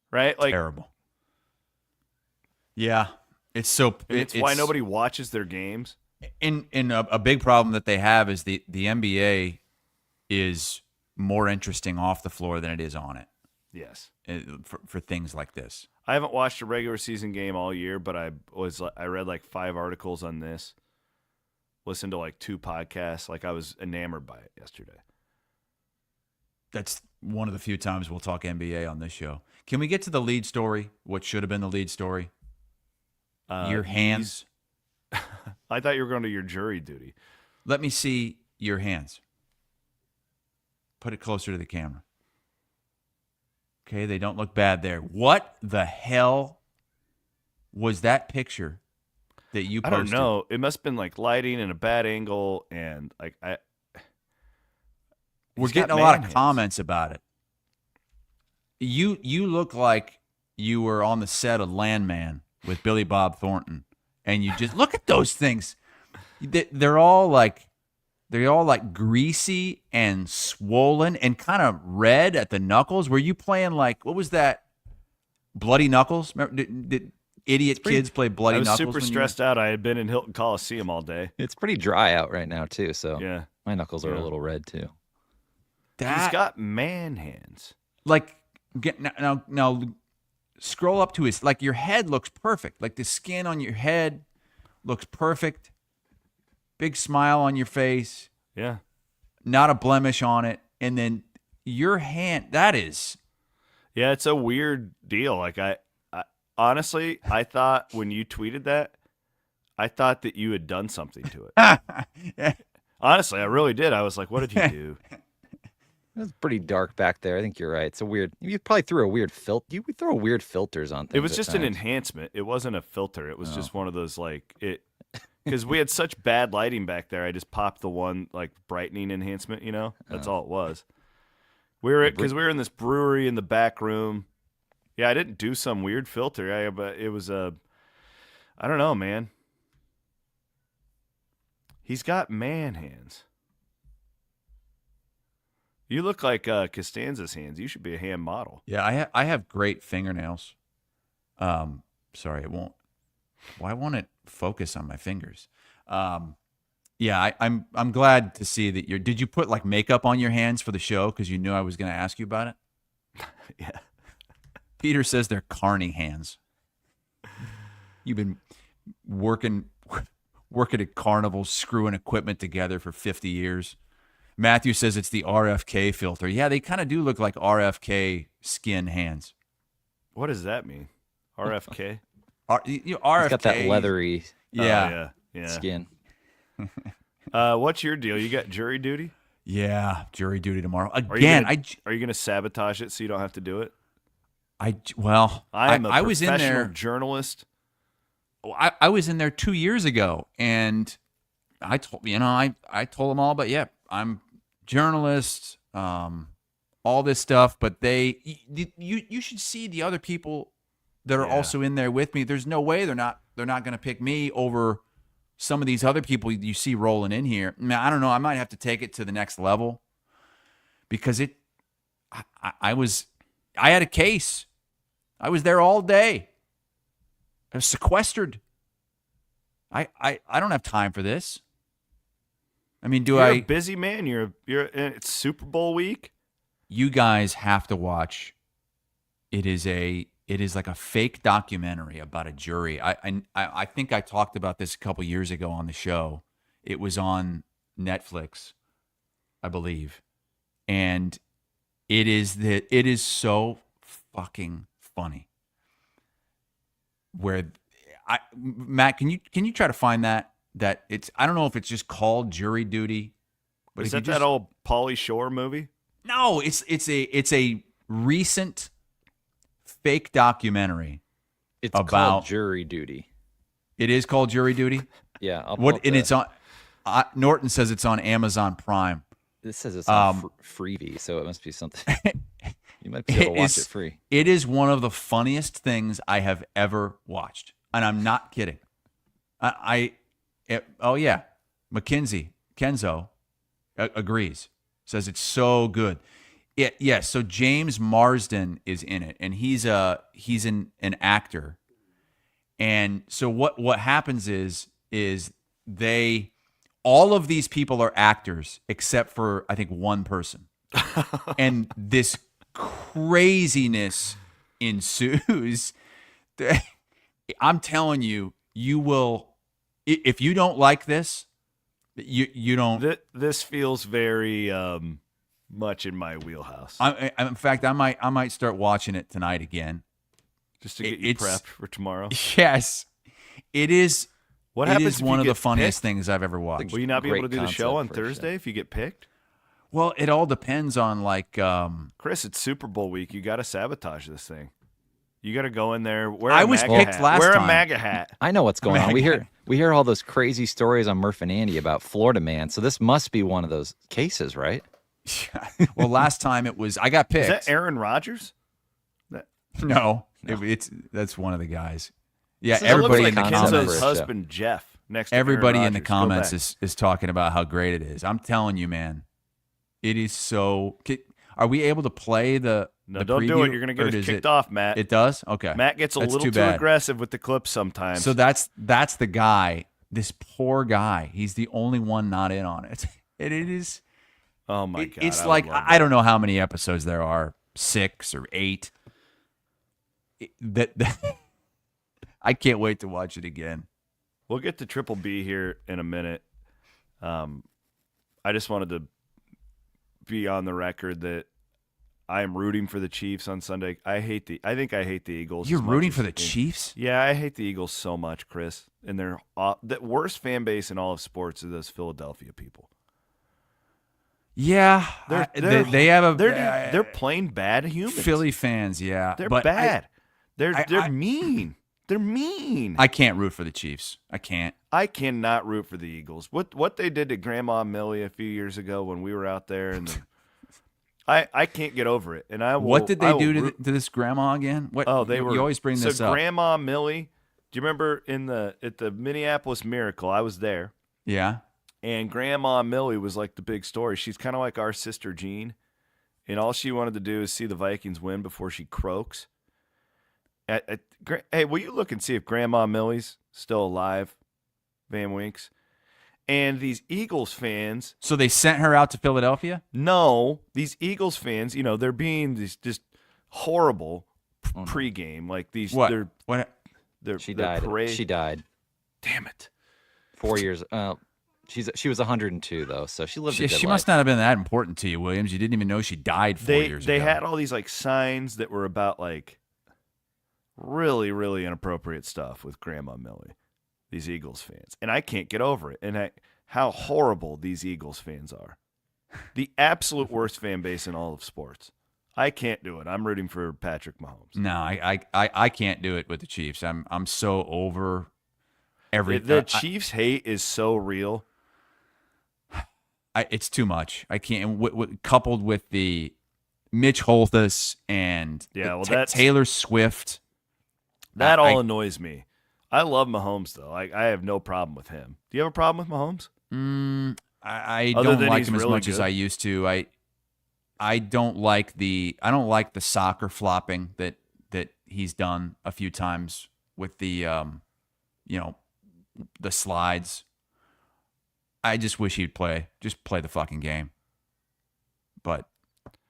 right? Like, terrible. Yeah, it's so. It's why nobody watches their games. And a big problem that they have is the NBA is more interesting off the floor than it is on it. Yes, for things like this. I haven't watched a regular season game all year, but I read 5 articles on this, listened to 2 podcasts. I was enamored by it yesterday. That's one of the few times we'll talk NBA on this show. Can we get to the lead story? What should have been the lead story? Your hands. I thought you were going to your jury duty. Let me see your hands. Put it closer to the camera. Okay, they don't look bad there. What the hell was that picture that you posted? I don't know. It must have been like lighting and a bad angle, and like we're getting a lot of comments about it. You look like you were on the set of Landman with Billy Bob Thornton, and you just look at those things. They're all like greasy and swollen and kind of red at the knuckles. Were you playing like, what was that? Bloody Knuckles? Remember, did idiot kids play Bloody Knuckles? I was super stressed out. I had been in Hilton Coliseum all day. It's pretty dry out right now too, so yeah, my knuckles are a little red too. He's got man hands. Like, now scroll up to his, like, your head looks perfect. Like the skin on your head looks perfect. Big smile on your face. Yeah. Not a blemish on it. And then your hand, that is. Yeah, it's a weird deal. Like, I honestly, I thought when you tweeted that, I thought that you had done something to it. Honestly, I really did. I was like, what did you do? It was pretty dark back there. I think you're right. It's a weird. You probably threw a weird filter. You would throw weird filters on things. It was just an enhancement. It wasn't a filter. It was just one of those, like, it. Because we had such bad lighting back there, I just popped the one like brightening enhancement. You know, that's all it was. Because we were in this brewery in the back room. Yeah, I didn't do some weird filter. But it was I don't know, man. He's got man hands. You look like Costanza's hands. You should be a hand model. Yeah, I have great fingernails. Sorry, it won't. Why won't it focus on my fingers? Yeah, I'm glad to see that you're. Did you put like makeup on your hands for the show because you knew I was going to ask you about it? Yeah. Peter says they're Carney hands. You've been working at Carnival, screwing equipment together for 50 years. Matthew says it's the RFK filter. Yeah, they kind of do look like RFK skin hands. What does that mean? RFK? RFK. He's got that leathery skin. What's your deal? You got jury duty? Yeah, jury duty tomorrow. Again, are you going to sabotage it so you don't have to do it? I was in there. Journalist. I was in there 2 years ago, and I told I told them all, but yeah, I'm journalist, all this stuff. But you should see the other people that are also in there with me. There's no way they're not going to pick me over some of these other people you see rolling in here. I mean, I don't know. I might have to take it to the next level because I had a case. I was there all day. I was sequestered. I don't have time for this. I mean, You're a busy man. It's Super Bowl week. You guys have to watch. It is like a fake documentary about a jury. I think I talked about this a couple years ago on the show. It was on Netflix, I believe, and it is so fucking funny. Matt, can you try to find that it's, I don't know if it's just called Jury Duty, but is that old Pauly Shore movie? No, it's a recent fake documentary. It's called Jury Duty. It is called Jury Duty. Yeah. It's on. Norton says it's on Amazon Prime. This says it's on Freevee, so it must be something. You might be able to watch it free. It is one of the funniest things I have ever watched, and I'm not kidding. Kenzo agrees. Says it's so good. So James Marsden is in it, and he's an actor. And so what happens is all of these people are actors except for I think one person. And this craziness ensues. I'm telling you, you will, if you don't like this, you don't. This feels very much in my wheelhouse. In fact, I might start watching it tonight again, just to get you prepped for tomorrow. Yes, it is. What it happens is if one you of the get funniest picked? things I've ever watched. Will you not be able to do the show on concept for a Thursday show. if you get picked? Well, it all depends on like. Chris, it's Super Bowl week. You got to sabotage this thing. You got to go in there. I was picked last Wear time. a MAGA hat. I know what's going on. We hear all those crazy stories on Murph and Andy about Florida man. So this must be one of those cases, right? Well, last time it was I got picked. Is that Aaron Rodgers? No. That's one of the guys. Yeah, This is- everybody it in looks the like Kenzo's comments. Kenzo's husband Jeff. Next to Everybody Aaron in the Rodgers. Go comments back. is talking about how great it is. I'm telling you, man, it is so. Are we able to play the? No, the don't do preview, it. You're going to or get us does kicked it- off, Matt. It does. Okay. Matt gets a That's little too bad. aggressive with the clips sometimes. So that's the guy. This poor guy. He's the only one not in on it. And it is. oh my god, It's I would like love I don't know how many episodes there are, 6 or 8. That I can't wait to watch it again. We'll get to Triple B here in a minute. I just wanted to be on the record that I am rooting for the Chiefs on Sunday. I think I hate the Eagles. You're as much rooting as for the you think. Chiefs? Yeah, I hate the Eagles so much, Chris. And they're the worst fan base in all of sports are those Philadelphia people. Yeah, they have a. They're plain bad humans. Philly fans, yeah, They're but bad. They're I- mean. They're mean. I can't root for the Chiefs. I can't. I cannot root for the Eagles. What they did to Grandma Millie a few years ago when we were out there, and I can't get over it. And I will, What did I they will do to, root- to this grandma again? What? Oh, they were. You always bring this so up. Grandma Millie. Do you remember at the Minneapolis Miracle? I was there, Yeah. and Grandma Millie was like the big story. She's kind of like our sister Jean, and all she wanted to do is see the Vikings win before she croaks. Hey, will you look and see if Grandma Millie's still alive, Van Winks? And these Eagles fans. So they sent her out to Philadelphia? No, these Eagles fans, they're being these just horrible pregame. Like these. What? She they're died. parade- She died Damn it. 4 years. She was 102 though, so she lived a good She life. must not have been that important to you, Williams. You didn't even know she died 4 years ago. They had all these like signs that were about like really, really inappropriate stuff with Grandma Millie, these Eagles fans. And I can't get over it. And how horrible these Eagles fans are. The absolute worst fan base in all of sports. I can't do it. I'm rooting for Patrick Mahomes. No, I can't do it with the Chiefs. I'm so over everything. The Chiefs hate is so real. It's too much. I can't. Coupled with the Mitch Holthus and that's Taylor Swift. That all annoys me. I love Mahomes though. I have no problem with him. Do you have a problem with Mahomes? I Other don't than like he's him as really much as good? I used to. I don't like the soccer flopping that he's done a few times with the the slides. I just wish he'd play the fucking game. But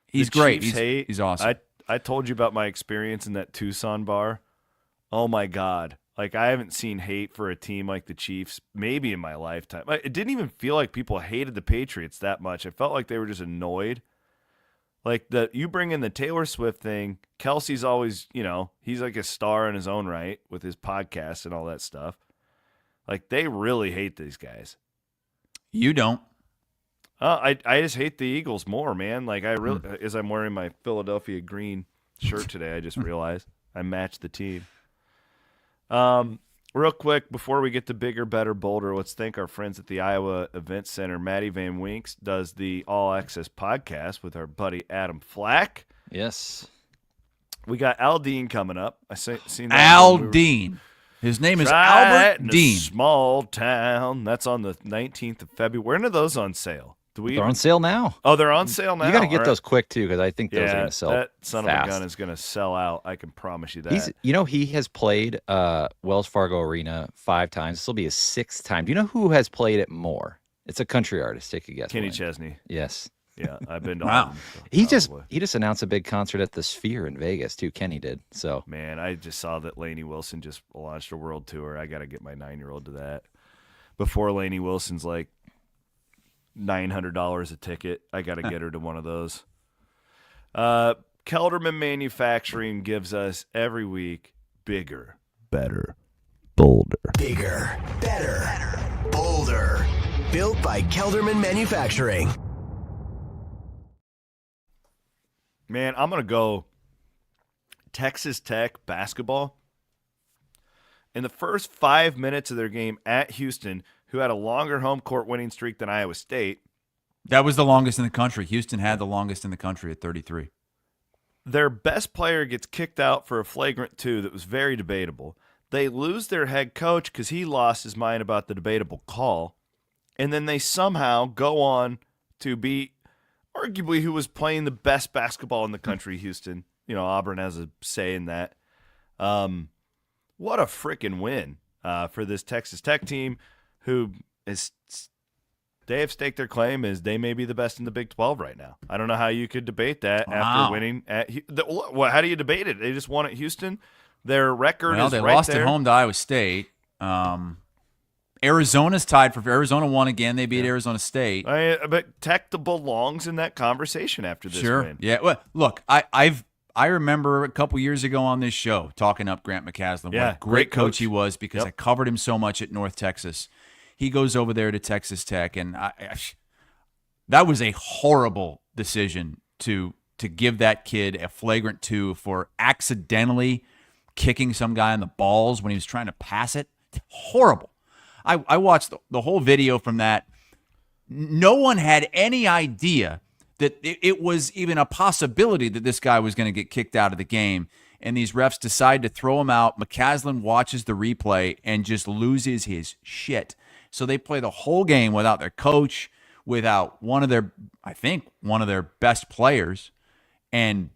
he's The great. Chiefs hate. He's awesome. I told you about my experience in that Tucson bar. Oh my God. Like I haven't seen hate for a team like the Chiefs maybe in my lifetime. It didn't even feel like people hated the Patriots that much. I felt like they were just annoyed. Like you bring in the Taylor Swift thing, Kelsey's always, he's like a star in his own right with his podcast and all that stuff. Like they really hate these guys. You don't. I just hate the Eagles more, man. Like I really, as I'm wearing my Philadelphia green shirt today, I just realized I matched the team. Real quick before we get to bigger, better, bolder, let's thank our friends at the Iowa Event Center. Maddie Van Winks does the All Access podcast with our buddy Adam Flack. Yes. We got Al Dean coming up. I seen that Al when we were- Dean. His name is Right Albert in a Dean. small town. That's on the 19th of February. When are those on sale? They're on sale now. Oh, they're on sale now. You got to get All those quick too, because I think those are Yeah, going to sell. that son fast. of a gun is going to sell out. I can promise you that. He has played Wells Fargo Arena 5 times. This will be his 6th time. Do you know who has played it more? It's a country artist. Take a guess. Kenny William. Chesney. Yes. Yeah, I've been to Wow. all of them, so He just probably. announced a big concert at the Sphere in Vegas too. Kenny did. So Man, I just saw that Lainey Wilson just launched a world tour. I got to get my 9-year-old to that before Lainey Wilson's like $900 a ticket. I got to get her to one of those. Kelderman Manufacturing gives us every week bigger, better, bolder. Bigger, better, bolder. Built by Kelderman Manufacturing. Man, I'm going to go Texas Tech basketball. In the first 5 minutes of their game at Houston, who had a longer home court winning streak than Iowa State. That was the longest in the country. Houston had the longest in the country at 33. Their best player gets kicked out for a flagrant 2 that was very debatable. They lose their head coach because he lost his mind about the debatable call. And then they somehow go on to beat arguably who was playing the best basketball in the country, Houston. You know, Auburn has a say in that. What a freaking win for this Texas Tech team, who is they have staked their claim as they may be the best in the Big 12 right now. I don't know how you could debate that after winning at how do you debate it? They just won at Houston. Their record is they right lost there. at home to Iowa State. Arizona's tied for Arizona won again. They beat Arizona State. But Tech belongs in that conversation after this win. Yeah. Well, look, I remember a couple years ago on this show talking up Grant McCasland. Yeah, what a great coach. coach he was because I covered him so much at North Texas. He goes over there to Texas Tech, and that was a horrible decision to give that kid a flagrant 2 for accidentally kicking some guy in the balls when he was trying to pass it. Horrible. I watched the whole video from that. No one had any idea that it was even a possibility that this guy was going to get kicked out of the game. And these refs decide to throw him out. McCasland watches the replay and just loses his shit. So they play the whole game without their coach, without one of their best players, and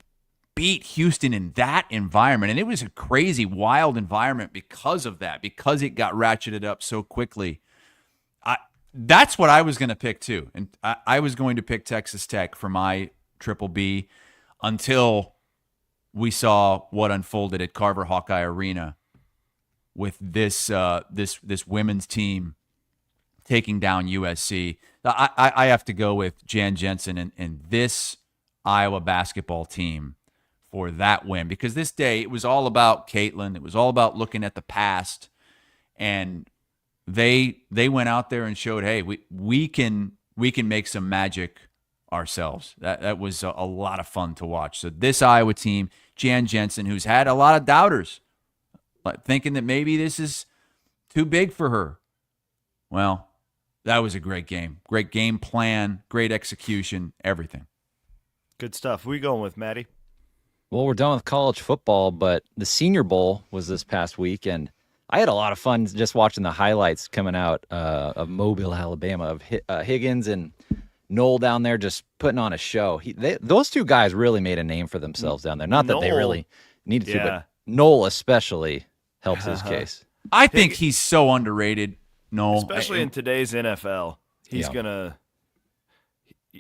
beat Houston in that environment. And it was a crazy, wild environment because of that, because it got ratcheted up so quickly. That's what I was going to pick too. And I was going to pick Texas Tech for my triple B until we saw what unfolded at Carver Hawkeye Arena with this women's team taking down USC. I have to go with Jan Jensen and this Iowa basketball team for that win, because this day it was all about Caitlin. It was all about looking at the past, and they went out there and showed, hey, we can make some magic ourselves. That was a lot of fun to watch. So this Iowa team, Jan Jensen, who's had a lot of doubters, thinking that maybe this is too big for her. Well, that was a great game. Great game plan, great execution, everything. Good stuff. Who are we going with, Maddie? Well, we're done with college football, but the Senior Bowl was this past week, and I had a lot of fun just watching the highlights coming out of Mobile, Alabama, of Higgins and Noel down there just putting on a show. Those two guys really made a name for themselves down there. Not that they really needed to, but Noel especially helps his case. I think he's so underrated, Noel. Especially in today's NFL.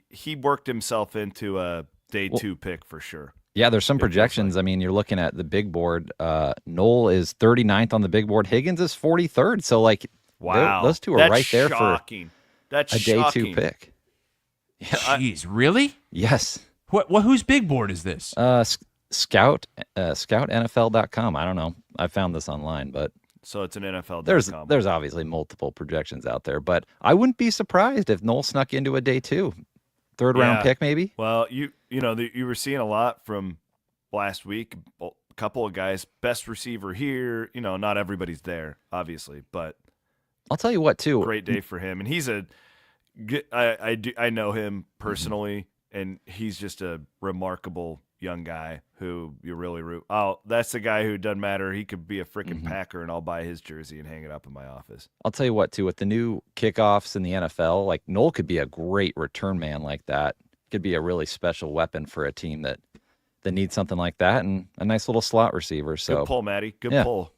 He worked himself into a day 2 pick for sure. Yeah, there's some projections. I mean, you're looking at the big board. Noel is 39th on the big board. Higgins is 43rd. So, wow, those two are right there for a day 2 pick. Yeah. Jeez, really? Yes. Whose big board is this? ScoutNFL.com. I don't know. I found this online, but so it's an NFL.com. There's obviously multiple projections out there, but I wouldn't be surprised if Noel snuck into a day 2. Third round pick, maybe? Well, you were seeing a lot from last week. A couple of guys, best receiver here. Not everybody's there, obviously, but I'll tell you what, too. Great day for him, and he's I know him personally, and he's just a remarkable young guy who you really root. Oh, that's the guy who doesn't matter. He could be a freaking Packer, and I'll buy his jersey and hang it up in my office. I'll tell you what, too, with the new kickoffs in the NFL, Noel could be a great return man like that. Could be a really special weapon for a team that needs something like that, and a nice little slot receiver. So good pull, Maddie. Good pull.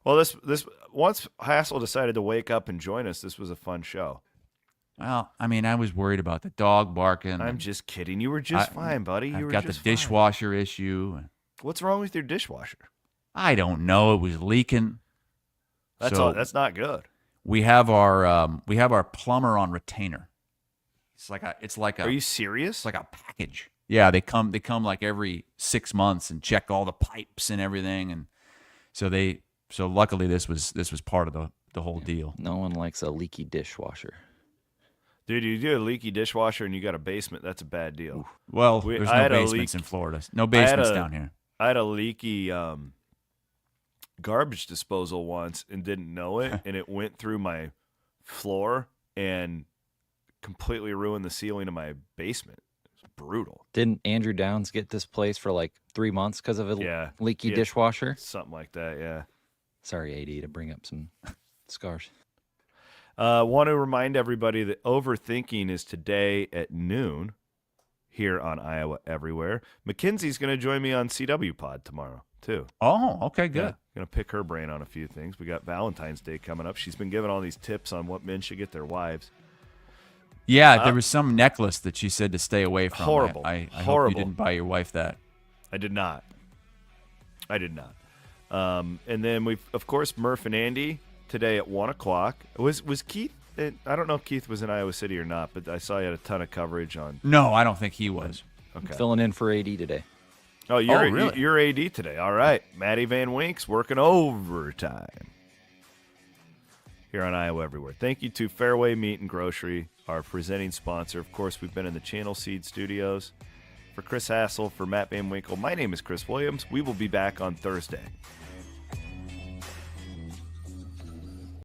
Well, this once Hassel decided to wake up and join us, this was a fun show. Well, I mean, I was worried about the dog barking. I'm just kidding. You were just fine, buddy. I've got the dishwasher issue. What's wrong with your dishwasher? I don't know. It was leaking. That's not good. we have our plumber on retainer. It's like a. Are you serious? It's like a package. Yeah, they come like every 6 months and check all the pipes and everything, and so luckily this was part of the whole deal. No one likes a leaky dishwasher. Dude, you do a leaky dishwasher and you got a basement, that's a bad deal. Well, there's no basements in Florida. No basements down here. I had a leaky garbage disposal once and didn't know it, and it went through my floor and completely ruined the ceiling of my basement. It was brutal. Didn't Andrew Downs get displaced for like 3 months because of a leaky dishwasher? Something like that, yeah. Sorry, AD, to bring up some scars. Want to remind everybody that Overthinking is today at noon here on Iowa Everywhere. Mackenzie's going to join me on CW Pod tomorrow, too. Oh, okay, good. Yeah, going to pick her brain on a few things. We got Valentine's Day coming up. She's been giving all these tips on what men should get their wives. Yeah, there was some necklace that she said to stay away from. Horrible. I hope you didn't buy your wife that. I did not. And then we've, of course, Murph and Andy today at 1 o'clock. Was Keith? I don't know if Keith was in Iowa City or not, but I saw he had a ton of coverage on. No, I don't think he was. Okay. Filling in for AD today. Oh, really? You're AD today. All right. Maddie Van Wink's working overtime here on Iowa Everywhere. Thank you to Fareway Meat and Grocery, our presenting sponsor. Of course, we've been in the Channel Seed Studios. For Chris Hassel, for Matt Van Winkle, my name is Chris Williams. We will be back on Thursday.